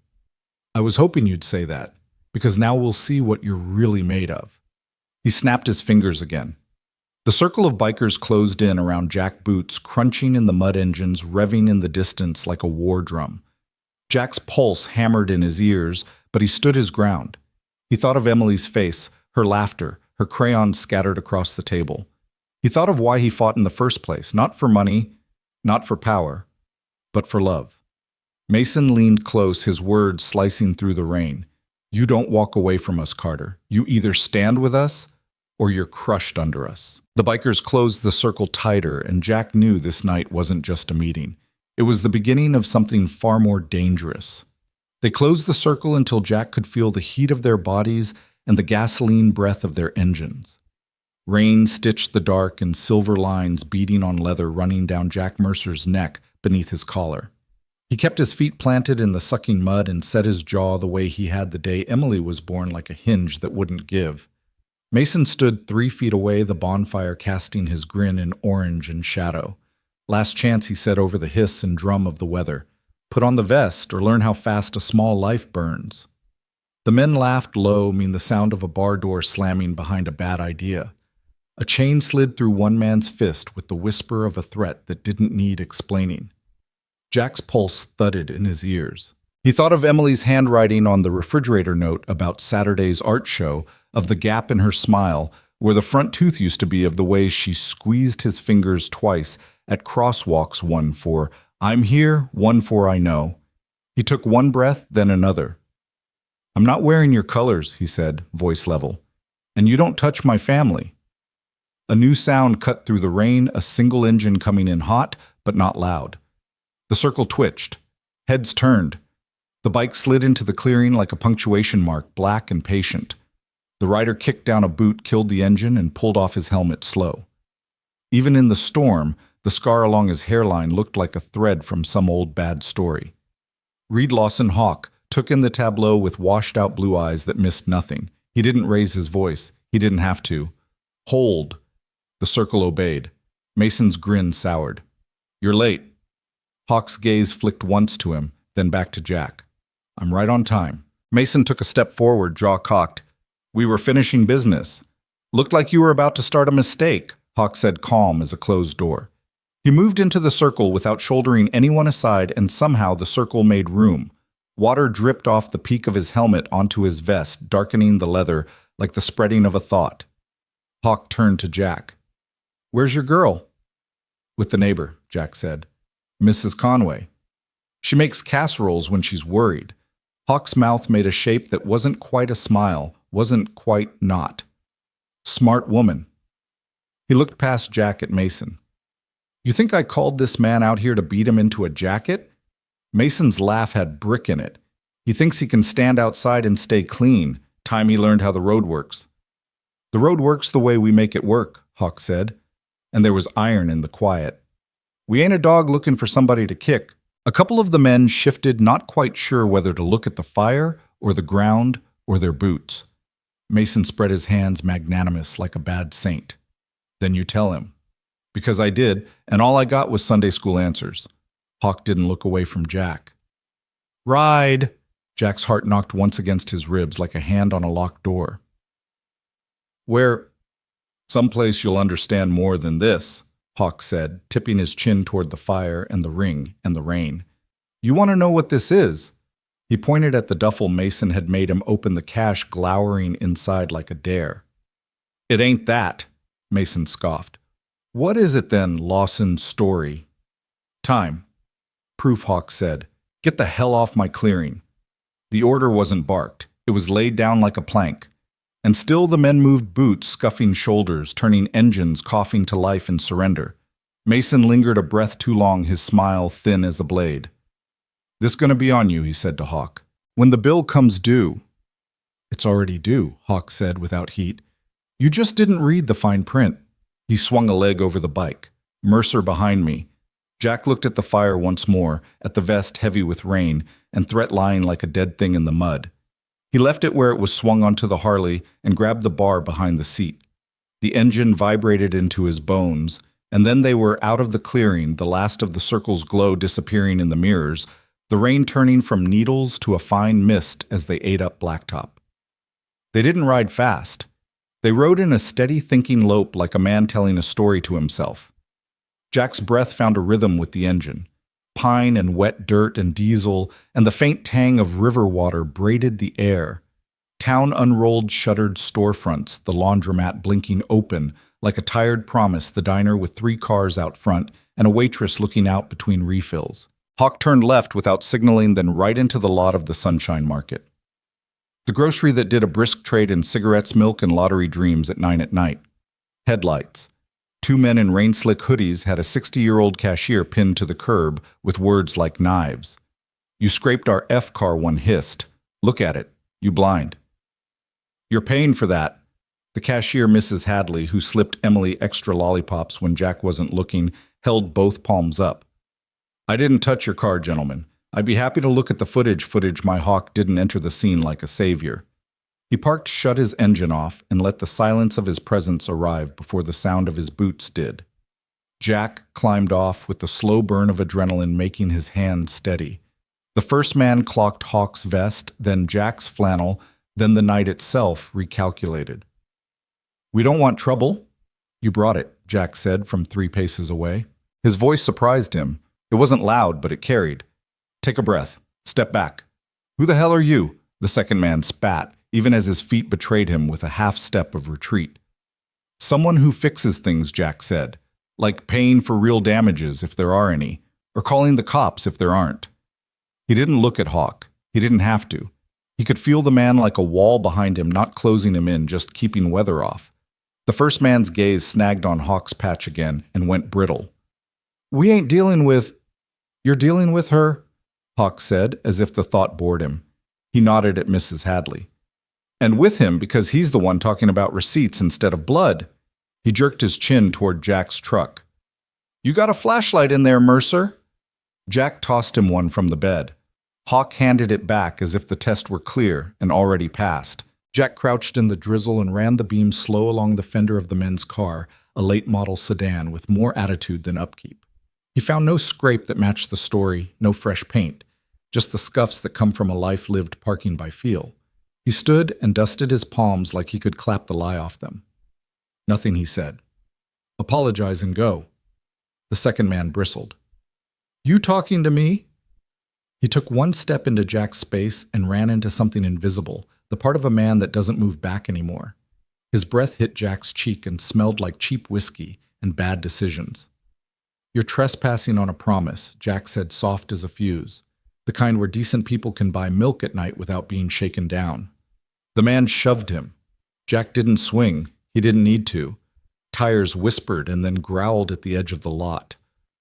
I was hoping you'd say that, because now we'll see what you're really made of. He snapped his fingers again. The circle of bikers closed in around Jack Boots, crunching in the mud engines, revving in the distance like a war drum. Jack's pulse hammered in his ears, but he stood his ground. He thought of Emily's face, her laughter, her crayons scattered across the table. He thought of why he fought in the first place, not for money, not for power, but for love. Mason leaned close, his words slicing through the rain. You don't walk away from us, Carter. You either stand with us, or you're crushed under us. The bikers closed the circle tighter, and Jack knew this night wasn't just a meeting. It was the beginning of something far more dangerous. They closed the circle until Jack could feel the heat of their bodies and the gasoline breath of their engines. Rain stitched the dark and silver lines beating on leather running down Jack Mercer's neck beneath his collar. He kept his feet planted in the sucking mud and set his jaw the way he had the day Emily was born, like a hinge that wouldn't give. Mason stood 3 feet away, the bonfire casting his grin in orange and shadow. Last chance, he said over the hiss and drum of the weather. Put on the vest or learn how fast a small life burns. The men laughed low, the sound of a bar door slamming behind a bad idea. A chain slid through one man's fist with the whisper of a threat that didn't need explaining. Jack's pulse thudded in his ears. He thought of Emily's handwriting on the refrigerator note about Saturday's art show, of the gap in her smile, where the front tooth used to be, of the way she squeezed his fingers twice at crosswalks, one for I'm here, one for I know. He took one breath, then another. I'm not wearing your colors, he said, voice level. And you don't touch my family. A new sound cut through the rain, a single engine coming in hot, but not loud. The circle twitched. Heads turned. The bike slid into the clearing like a punctuation mark, black and patient. The rider kicked down a boot, killed the engine, and pulled off his helmet slow. Even in the storm, the scar along his hairline looked like a thread from some old bad story. Reed Lawson Hawk took in the tableau with washed-out blue eyes that missed nothing. He didn't raise his voice. He didn't have to. Hold. The circle obeyed. Mason's grin soured. You're late. Hawk's gaze flicked once to him, then back to Jack. I'm right on time. Mason took a step forward, jaw cocked. We were finishing business. Looked like you were about to start a mistake, Hawk said, calm as a closed door. He moved into the circle without shouldering anyone aside, and somehow the circle made room. Water dripped off the peak of his helmet onto his vest, darkening the leather like the spreading of a thought. Hawk turned to Jack. Where's your girl? With the neighbor, Jack said. Mrs. Conway. She makes casseroles when she's worried. Hawk's mouth made a shape that wasn't quite a smile, wasn't quite not. Smart woman. He looked past Jack at Mason. You think I called this man out here to beat him into a jacket? Mason's laugh had brick in it. He thinks he can stand outside and stay clean. Time he learned how the road works. The road works the way we make it work, Hawk said, and there was iron in the quiet. We ain't a dog looking for somebody to kick. A couple of the men shifted, not quite sure whether to look at the fire or the ground or their boots. Mason spread his hands magnanimous like a bad saint. Then you tell him. Because I did, and all I got was Sunday school answers. Hawk didn't look away from Jack. Ride! Jack's heart knocked once against his ribs like a hand on a locked door. Where? Someplace you'll understand more than this, Hawk said, tipping his chin toward the fire and the ring and the rain. You want to know what this is? He pointed at the duffel Mason had made him open, the cash glowering inside like a dare. It ain't that, Mason scoffed. What is it then, Lawson's story? Time. Proof, Hawk said. Get the hell off my clearing. The order wasn't barked. It was laid down like a plank. And still the men moved boots, scuffing shoulders, turning engines, coughing to life in surrender. Mason lingered a breath too long, his smile thin as a blade. This gonna be on you, he said to Hawk. When the bill comes due. It's already due, Hawk said without heat. You just didn't read the fine print. He swung a leg over the bike. Mercer behind me. Jack looked at the fire once more, at the vest heavy with rain, and threat lying like a dead thing in the mud. He left it where it was swung onto the Harley and grabbed the bar behind the seat. The engine vibrated into his bones, and then they were out of the clearing, the last of the circle's glow disappearing in the mirrors, the rain turning from needles to a fine mist as they ate up blacktop. They didn't ride fast. They rode in a steady thinking lope like a man telling a story to himself. Jack's breath found a rhythm with the engine. Pine and wet dirt and diesel and the faint tang of river water braided the air. Town unrolled shuttered storefronts, the laundromat blinking open like a tired promise, the diner with 3 cars out front and a waitress looking out between refills. Hawk turned left without signaling, then right into the lot of the Sunshine Market. The grocery that did a brisk trade in cigarettes, milk, and lottery dreams at 9 at night. Headlights. 2 men in rain-slick hoodies had a 60-year-old cashier pinned to the curb with words like knives. "You scraped our F car," one hissed. "Look at it. You blind." "You're paying for that." The cashier, Mrs. Hadley, who slipped Emily extra lollipops when Jack wasn't looking, held both palms up. "I didn't touch your car, gentlemen. I'd be happy to look at the footage. My Hawk didn't enter the scene like a savior." He parked, shut his engine off, and let the silence of his presence arrive before the sound of his boots did. Jack climbed off with the slow burn of adrenaline making his hands steady. The first man clocked Hawk's vest, then Jack's flannel, then the night itself recalculated. "We don't want trouble." "You brought it," Jack said from 3 paces away. His voice surprised him. It wasn't loud, but it carried. "Take a breath. Step back." "Who the hell are you?" The second man spat, even as his feet betrayed him with a half-step of retreat. "Someone who fixes things," Jack said, "like paying for real damages if there are any, or calling the cops if there aren't." He didn't look at Hawk. He didn't have to. He could feel the man like a wall behind him, not closing him in, just keeping weather off. The first man's gaze snagged on Hawk's patch again and went brittle. "We ain't dealing with—" "You're dealing with her?" Hawk said, as if the thought bored him. He nodded at Mrs. Hadley. "And with him because he's the one talking about receipts instead of blood." He jerked his chin toward Jack's truck. "You got a flashlight in there, Mercer?" Jack tossed him one from the bed. Hawk handed it back as if the test were clear and already passed. Jack crouched in the drizzle and ran the beam slow along the fender of the men's car, a late-model sedan with more attitude than upkeep. He found no scrape that matched the story, no fresh paint, just the scuffs that come from a life lived parking by feel. He stood and dusted his palms like he could clap the lie off them. "Nothing," he said. "Apologize and go." The second man bristled. "You talking to me?" He took 1 step into Jack's space and ran into something invisible, the part of a man that doesn't move back anymore. His breath hit Jack's cheek and smelled like cheap whiskey and bad decisions. "You're trespassing on a promise," Jack said, soft as a fuse, the kind where decent people can buy milk at night without being shaken down. The man shoved him. Jack didn't swing. He didn't need to. Tires whispered and then growled at the edge of the lot.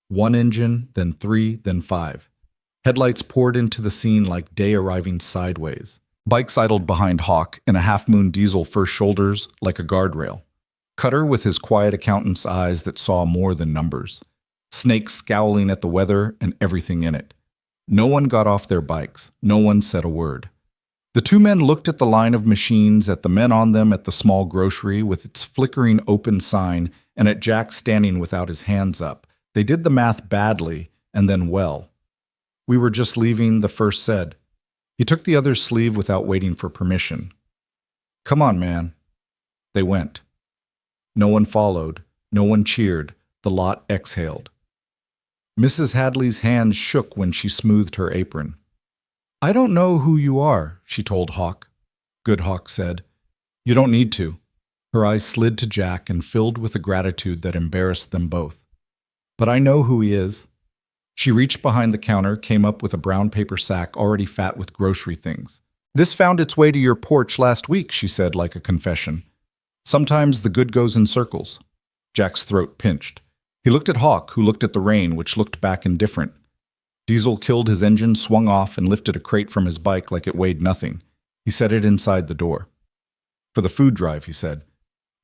1 engine, then 3, then 5. Headlights poured into the scene like day arriving sideways. Bikes idled behind Hawk in a half-moon diesel first shoulders like a guardrail. Cutter with his quiet accountant's eyes that saw more than numbers. Snakes scowling at the weather and everything in it. No one got off their bikes. No one said a word. The 2 men looked at the line of machines, at the men on them, at the small grocery with its flickering open sign, and at Jack standing without his hands up. They did the math badly, and then well. "We were just leaving," the first said. He took the other's sleeve without waiting for permission. "Come on, man." They went. No one followed. No one cheered. The lot exhaled. Mrs. Hadley's hands shook when she smoothed her apron. "I don't know who you are," she told Hawk. "Good," Hawk said. "You don't need to." Her eyes slid to Jack and filled with a gratitude that embarrassed them both. "But I know who he is." She reached behind the counter, came up with a brown paper sack already fat with grocery things. "This found its way to your porch last week," she said like a confession. "Sometimes the good goes in circles." Jack's throat pinched. He looked at Hawk, who looked at the rain, which looked back indifferent. Diesel killed his engine, swung off, and lifted a crate from his bike like it weighed nothing. He set it inside the door. "For the food drive," he said.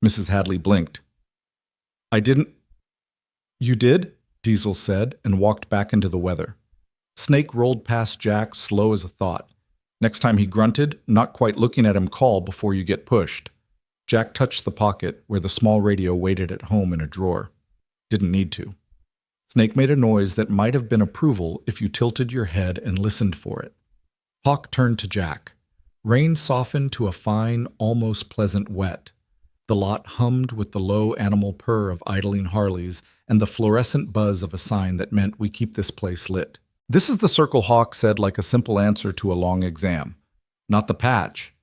Mrs. Hadley blinked. "I didn't—" "You did?" Diesel said and walked back into the weather. Snake rolled past Jack, slow as a thought. Next time he grunted, not quite looking at him, call before you get pushed. Jack touched the pocket where the small radio waited at home in a drawer. Didn't need to. Snake made a noise that might have been approval if you tilted your head and listened for it. Hawk turned to Jack. Rain softened to a fine, almost pleasant wet. The lot hummed with the low animal purr of idling Harleys and the fluorescent buzz of a sign that meant we keep this place lit. This is the circle, Hawk said like a simple answer to a long exam. Not the patch.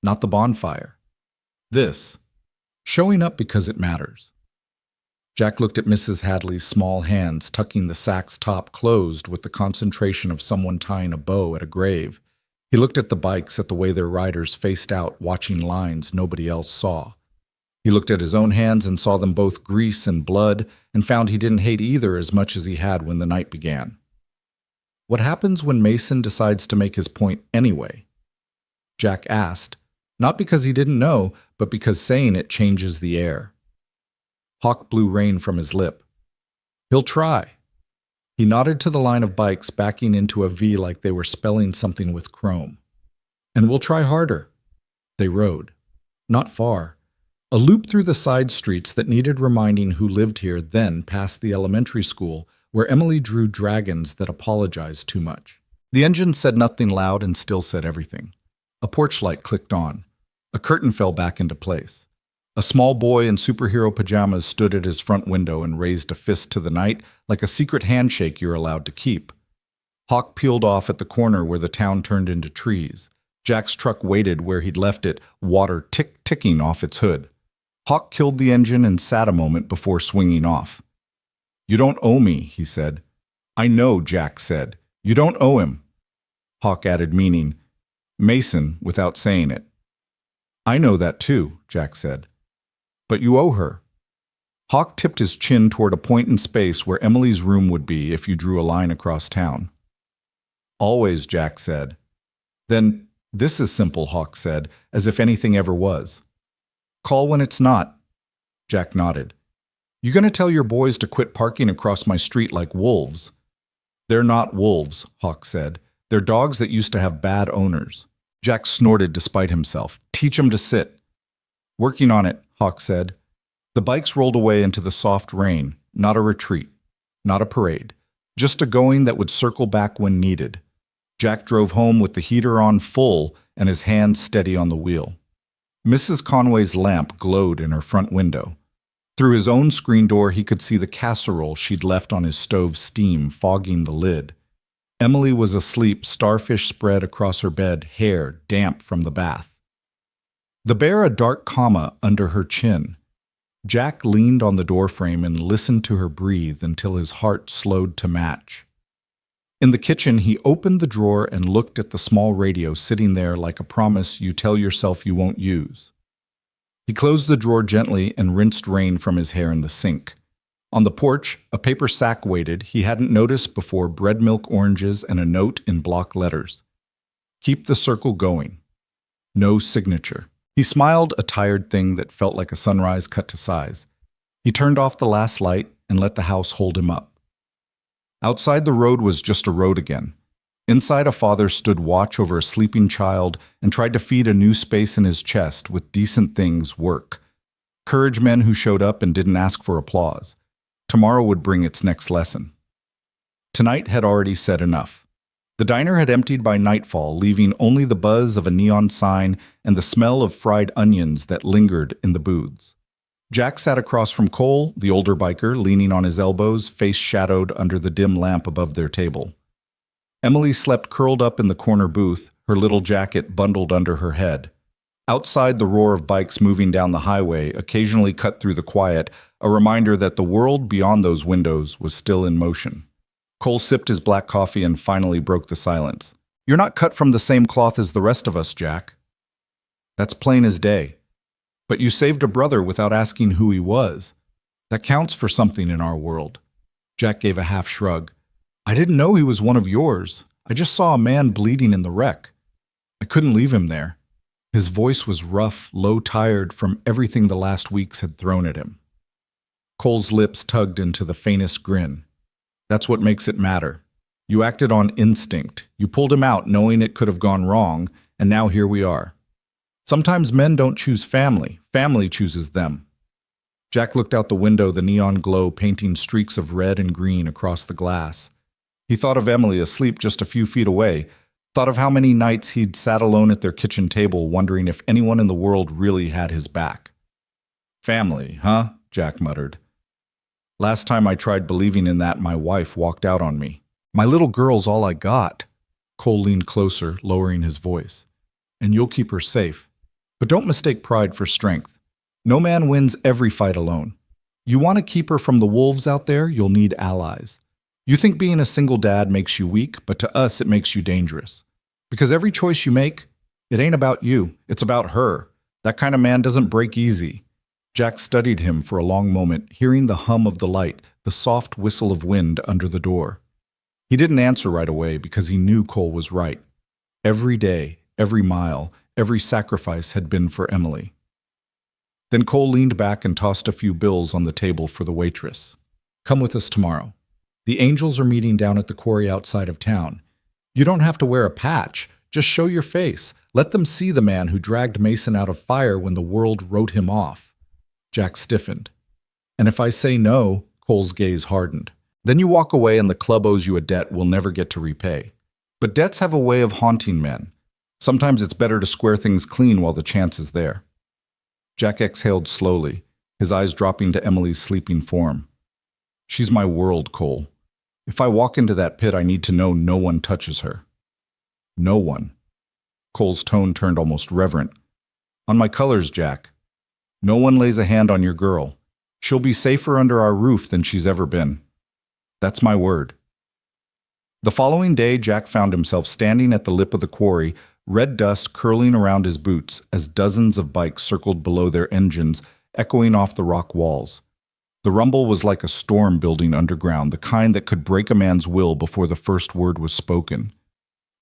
Not the bonfire. This. Showing up because it matters. Jack looked at Mrs. Hadley's small hands tucking the sack's top closed with the concentration of someone tying a bow at a grave. He looked at the bikes, at the way their riders faced out, watching lines nobody else saw. He looked at his own hands and saw them both grease and blood, and found he didn't hate either as much as he had when the night began. What happens when Mason decides to make his point anyway? Jack asked, not because he didn't know, but because saying it changes the air. Hawk blew rain from his lip. He'll try. He nodded to the line of bikes backing into a V like they were spelling something with chrome. And we'll try harder. They rode. Not far. A loop through the side streets that needed reminding who lived here, then past the elementary school, where Emily drew dragons that apologized too much. The engine said nothing loud and still said everything. A porch light clicked on. A curtain fell back into place. A small boy in superhero pajamas stood at his front window and raised a fist to the night like a secret handshake you're allowed to keep. Hawk peeled off at the corner where the town turned into trees. Jack's truck waited where he'd left it, water ticking off its hood. Hawk killed the engine and sat a moment before swinging off. You don't owe me, he said. I know, Jack said. You don't owe him. Hawk added meaning. Mason, without saying it. I know that too, Jack said. But you owe her. Hawk tipped his chin toward a point in space where Emily's room would be if you drew a line across town. Always, Jack said. Then, this is simple, Hawk said, as if anything ever was. Call when it's not. Jack nodded. You gonna tell your boys to quit parking across my street like wolves? They're not wolves, Hawk said. They're dogs that used to have bad owners. Jack snorted despite himself. Teach 'em to sit. Working on it, Hawk said. The bikes rolled away into the soft rain, not a retreat, not a parade, just a going that would circle back when needed. Jack drove home with the heater on full and his hand steady on the wheel. Mrs. Conway's lamp glowed in her front window. Through his own screen door, he could see the casserole she'd left on his stove steam, fogging the lid. Emily was asleep, starfish spread across her bed, hair damp from the bath. The bear a dark comma under her chin. Jack leaned on the doorframe and listened to her breathe until his heart slowed to match. In the kitchen, he opened the drawer and looked at the small radio sitting there like a promise you tell yourself you won't use. He closed the drawer gently and rinsed rain from his hair in the sink. On the porch, a paper sack waited he hadn't noticed before, bread milk oranges and a note in block letters. Keep the circle going. No signature. He smiled, a tired thing that felt like a sunrise cut to size. He turned off the last light and let the house hold him up. Outside, the road was just a road again. Inside, a father stood watch over a sleeping child and tried to feed a new space in his chest with decent things, work. Courage men who showed up and didn't ask for applause. Tomorrow would bring its next lesson. Tonight had already said enough. The diner had emptied by nightfall, leaving only the buzz of a neon sign and the smell of fried onions that lingered in the booths. Jack sat across from Cole, the older biker, leaning on his elbows, face shadowed under the dim lamp above their table. Emily slept curled up in the corner booth, her little jacket bundled under her head. Outside, the roar of bikes moving down the highway occasionally cut through the quiet, a reminder that the world beyond those windows was still in motion. Cole sipped his black coffee and finally broke the silence. You're not cut from the same cloth as the rest of us, Jack. That's plain as day. But you saved a brother without asking who he was. That counts for something in our world. Jack gave a half shrug. I didn't know he was one of yours. I just saw a man bleeding in the wreck. I couldn't leave him there. His voice was rough, low-tired from everything the last weeks had thrown at him. Cole's lips tugged into the faintest grin. That's what makes it matter. You acted on instinct. You pulled him out knowing it could have gone wrong, and now here we are. Sometimes men don't choose family. Family chooses them. Jack looked out the window, the neon glow painting streaks of red and green across the glass. He thought of Emily asleep just a few feet away, thought of how many nights he'd sat alone at their kitchen table wondering if anyone in the world really had his back. Family, huh? Jack muttered. Last time I tried believing in that, my wife walked out on me. My little girl's all I got. Cole leaned closer, lowering his voice. And you'll keep her safe. But don't mistake pride for strength. No man wins every fight alone. You want to keep her from the wolves out there, you'll need allies. You think being a single dad makes you weak, but to us it makes you dangerous. Because every choice you make, it ain't about you, it's about her. That kind of man doesn't break easy. Jack studied him for a long moment, hearing the hum of the light, the soft whistle of wind under the door. He didn't answer right away because he knew Cole was right. Every day, every mile, every sacrifice had been for Emily. Then Cole leaned back and tossed a few bills on the table for the waitress. Come with us tomorrow. The Angels are meeting down at the quarry outside of town. You don't have to wear a patch. Just show your face. Let them see the man who dragged Mason out of fire when the world wrote him off. Jack stiffened. And if I say no, Cole's gaze hardened. Then you walk away and the club owes you a debt we'll never get to repay. But debts have a way of haunting men. Sometimes it's better to square things clean while the chance is there. Jack exhaled slowly, his eyes dropping to Emily's sleeping form. She's my world, Cole. If I walk into that pit, I need to know no one touches her. No one. Cole's tone turned almost reverent. On my colors, Jack. No one lays a hand on your girl. She'll be safer under our roof than she's ever been. That's my word. The following day, Jack found himself standing at the lip of the quarry, red dust curling around his boots as dozens of bikes circled below their engines, echoing off the rock walls. The rumble was like a storm building underground, the kind that could break a man's will before the first word was spoken.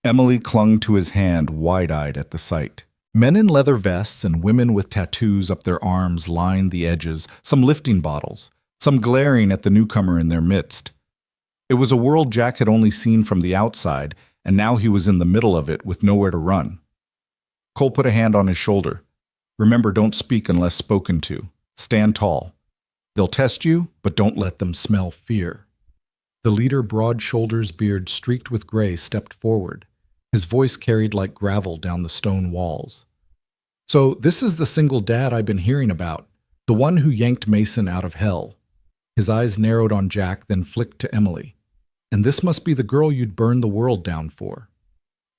Emily clung to his hand, wide-eyed at the sight. Men in leather vests and women with tattoos up their arms lined the edges, some lifting bottles, some glaring at the newcomer in their midst. It was a world Jack had only seen from the outside, and now he was in the middle of it with nowhere to run. Cole put a hand on his shoulder. Remember, don't speak unless spoken to. Stand tall. They'll test you, but don't let them smell fear. The leader, broad shoulders, beard streaked with gray, stepped forward. His voice carried like gravel down the stone walls. So this is the single dad I've been hearing about, the one who yanked Mason out of hell. His eyes narrowed on Jack, then flicked to Emily. And this must be the girl you'd burn the world down for.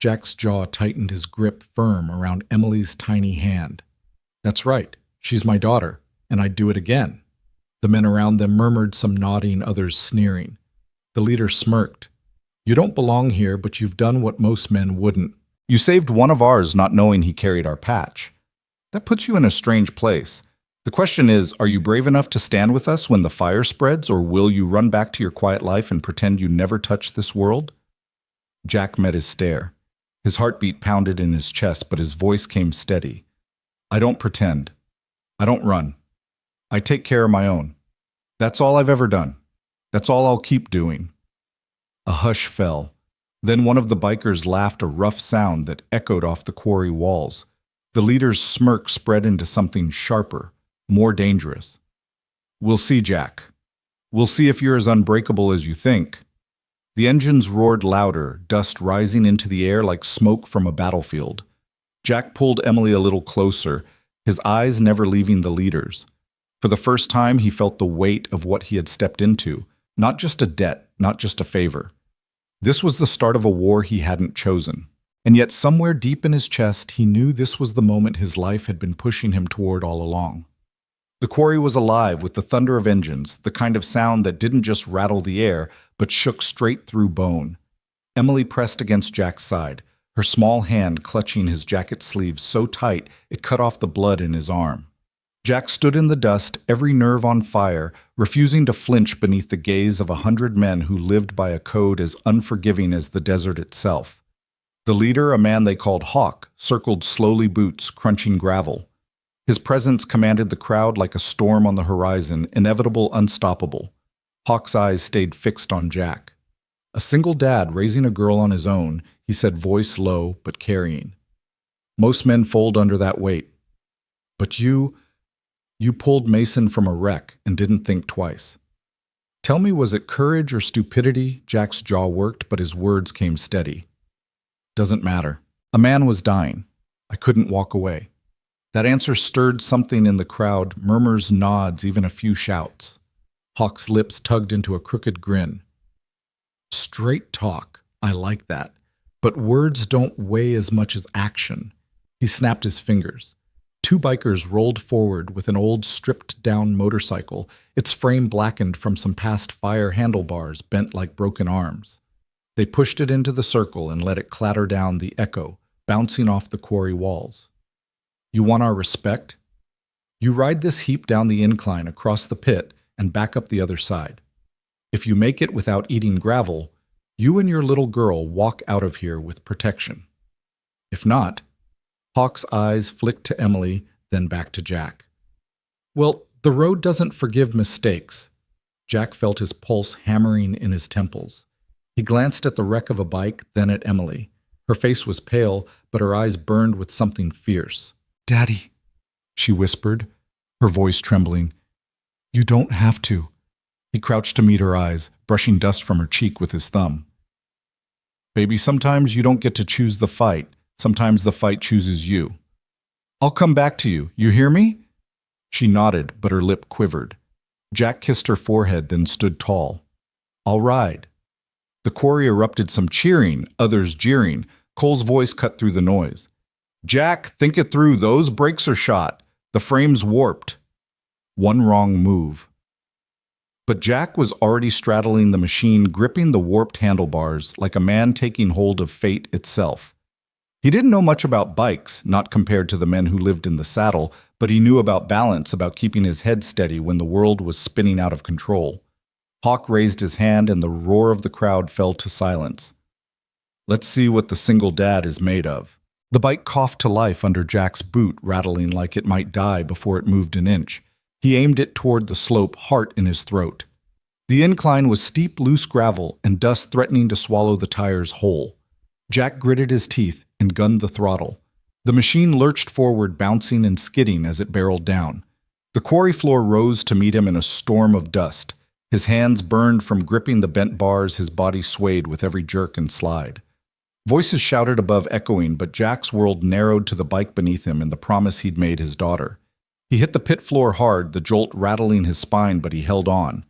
Jack's jaw tightened, his grip firm around Emily's tiny hand. That's right, she's my daughter, and I'd do it again. The men around them murmured, some nodding, others sneering. The leader smirked. You don't belong here, but you've done what most men wouldn't. You saved one of ours not knowing he carried our patch. That puts you in a strange place. The question is, are you brave enough to stand with us when the fire spreads, or will you run back to your quiet life and pretend you never touched this world? Jack met his stare. His heartbeat pounded in his chest, but his voice came steady. I don't pretend. I don't run. I take care of my own. That's all I've ever done. That's all I'll keep doing. A hush fell. Then one of the bikers laughed, a rough sound that echoed off the quarry walls. The leader's smirk spread into something sharper, more dangerous. We'll see, Jack. We'll see if you're as unbreakable as you think. The engines roared louder, dust rising into the air like smoke from a battlefield. Jack pulled Emily a little closer, his eyes never leaving the leader's. For the first time, he felt the weight of what he had stepped into, not just a debt, not just a favor. This was the start of a war he hadn't chosen. And yet somewhere deep in his chest, he knew this was the moment his life had been pushing him toward all along. The quarry was alive with the thunder of engines, the kind of sound that didn't just rattle the air, but shook straight through bone. Emily pressed against Jack's side, her small hand clutching his jacket sleeve so tight it cut off the blood in his arm. Jack stood in the dust, every nerve on fire, refusing to flinch beneath the gaze of 100 men who lived by a code as unforgiving as the desert itself. The leader, a man they called Hawk, circled slowly, boots crunching gravel. His presence commanded the crowd like a storm on the horizon, inevitable, unstoppable. Hawk's eyes stayed fixed on Jack. A single dad raising a girl on his own, he said, voice low but carrying. Most men fold under that weight. But you pulled Mason from a wreck and didn't think twice. Tell me, was it courage or stupidity? Jack's jaw worked, but his words came steady. Doesn't matter. A man was dying. I couldn't walk away. That answer stirred something in the crowd, murmurs, nods, even a few shouts. Hawk's lips tugged into a crooked grin. Straight talk. I like that. But words don't weigh as much as action. He snapped his fingers. Two bikers rolled forward with an old stripped-down motorcycle, its frame blackened from some past fire, handlebars bent like broken arms. They pushed it into the circle and let it clatter down the echo, bouncing off the quarry walls. You want our respect? You ride this heap down the incline across the pit and back up the other side. If you make it without eating gravel, you and your little girl walk out of here with protection. If not, Hawk's eyes flicked to Emily, then back to Jack. Well, the road doesn't forgive mistakes. Jack felt his pulse hammering in his temples. He glanced at the wreck of a bike, then at Emily. Her face was pale, but her eyes burned with something fierce. Daddy, she whispered, her voice trembling. You don't have to. He crouched to meet her eyes, brushing dust from her cheek with his thumb. Baby, sometimes you don't get to choose the fight. Sometimes the fight chooses you. I'll come back to you. You hear me? She nodded, but her lip quivered. Jack kissed her forehead, then stood tall. I'll ride. The quarry erupted, some cheering, others jeering. Cole's voice cut through the noise. Jack, think it through. Those brakes are shot. The frame's warped. One wrong move. But Jack was already straddling the machine, gripping the warped handlebars like a man taking hold of fate itself. He didn't know much about bikes, not compared to the men who lived in the saddle, but he knew about balance, about keeping his head steady when the world was spinning out of control. Hawk raised his hand and the roar of the crowd fell to silence. Let's see what the single dad is made of. The bike coughed to life under Jack's boot, rattling like it might die before it moved an inch. He aimed it toward the slope, heart in his throat. The incline was steep, loose gravel, and dust threatening to swallow the tires whole. Jack gritted his teeth and gunned the throttle. The machine lurched forward, bouncing and skidding as it barreled down. The quarry floor rose to meet him in a storm of dust. His hands burned from gripping the bent bars, his body swayed with every jerk and slide. Voices shouted above, echoing, but Jack's world narrowed to the bike beneath him and the promise he'd made his daughter. He hit the pit floor hard, the jolt rattling his spine, but he held on.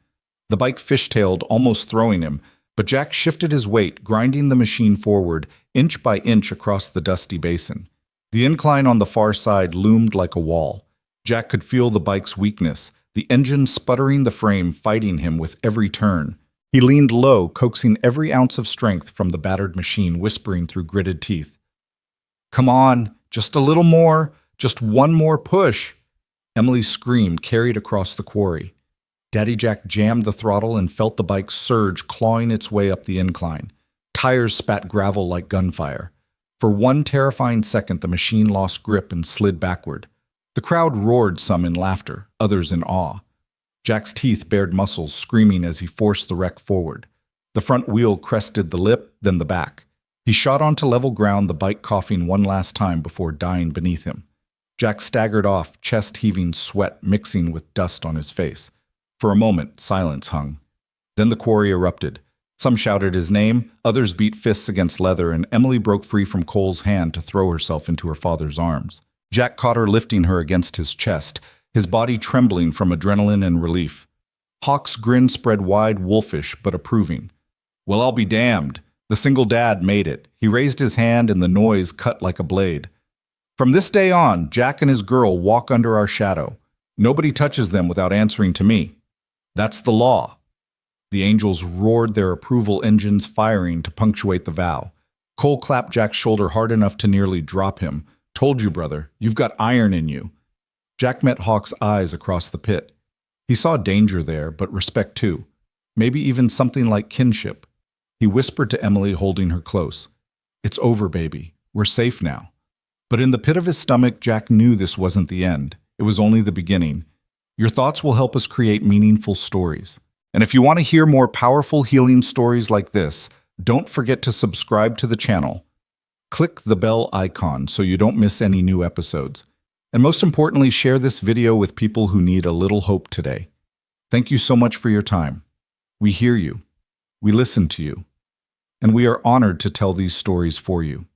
The bike fishtailed, almost throwing him, but Jack shifted his weight, grinding the machine forward, inch by inch across the dusty basin. The incline on the far side loomed like a wall. Jack could feel the bike's weakness, the engine sputtering, the frame fighting him with every turn. He leaned low, coaxing every ounce of strength from the battered machine, whispering through gritted teeth. Come on, just a little more, just one more push. Emily's scream carried across the quarry. Daddy Jack jammed the throttle and felt the bike surge, clawing its way up the incline. Tires spat gravel like gunfire. For one terrifying second, the machine lost grip and slid backward. The crowd roared, some in laughter, others in awe. Jack's teeth bared muscles, screaming as he forced the wreck forward. The front wheel crested the lip, then the back. He shot onto level ground, the bike coughing one last time before dying beneath him. Jack staggered off, chest heaving, sweat mixing with dust on his face. For a moment, silence hung. Then the quarry erupted. Some shouted his name, others beat fists against leather, and Emily broke free from Cole's hand to throw herself into her father's arms. Jack caught her, lifting her against his chest, his body trembling from adrenaline and relief. Hawk's grin spread wide, wolfish but approving. Well, I'll be damned. The single dad made it. He raised his hand and the noise cut like a blade. From this day on, Jack and his girl walk under our shadow. Nobody touches them without answering to me. That's the law. The angels roared, their approval engines firing to punctuate the vow. Cole clapped Jack's shoulder hard enough to nearly drop him. Told you, brother, you've got iron in you. Jack met Hawk's eyes across the pit. He saw danger there, but respect too. Maybe even something like kinship. He whispered to Emily, holding her close. It's over, baby. We're safe now. But in the pit of his stomach, Jack knew this wasn't the end. It was only the beginning. Your thoughts will help us create meaningful stories. And if you want to hear more powerful healing stories like this, don't forget to subscribe to the channel. Click the bell icon so you don't miss any new episodes. And most importantly, share this video with people who need a little hope today. Thank you so much for your time. We hear you. We listen to you. And we are honored to tell these stories for you.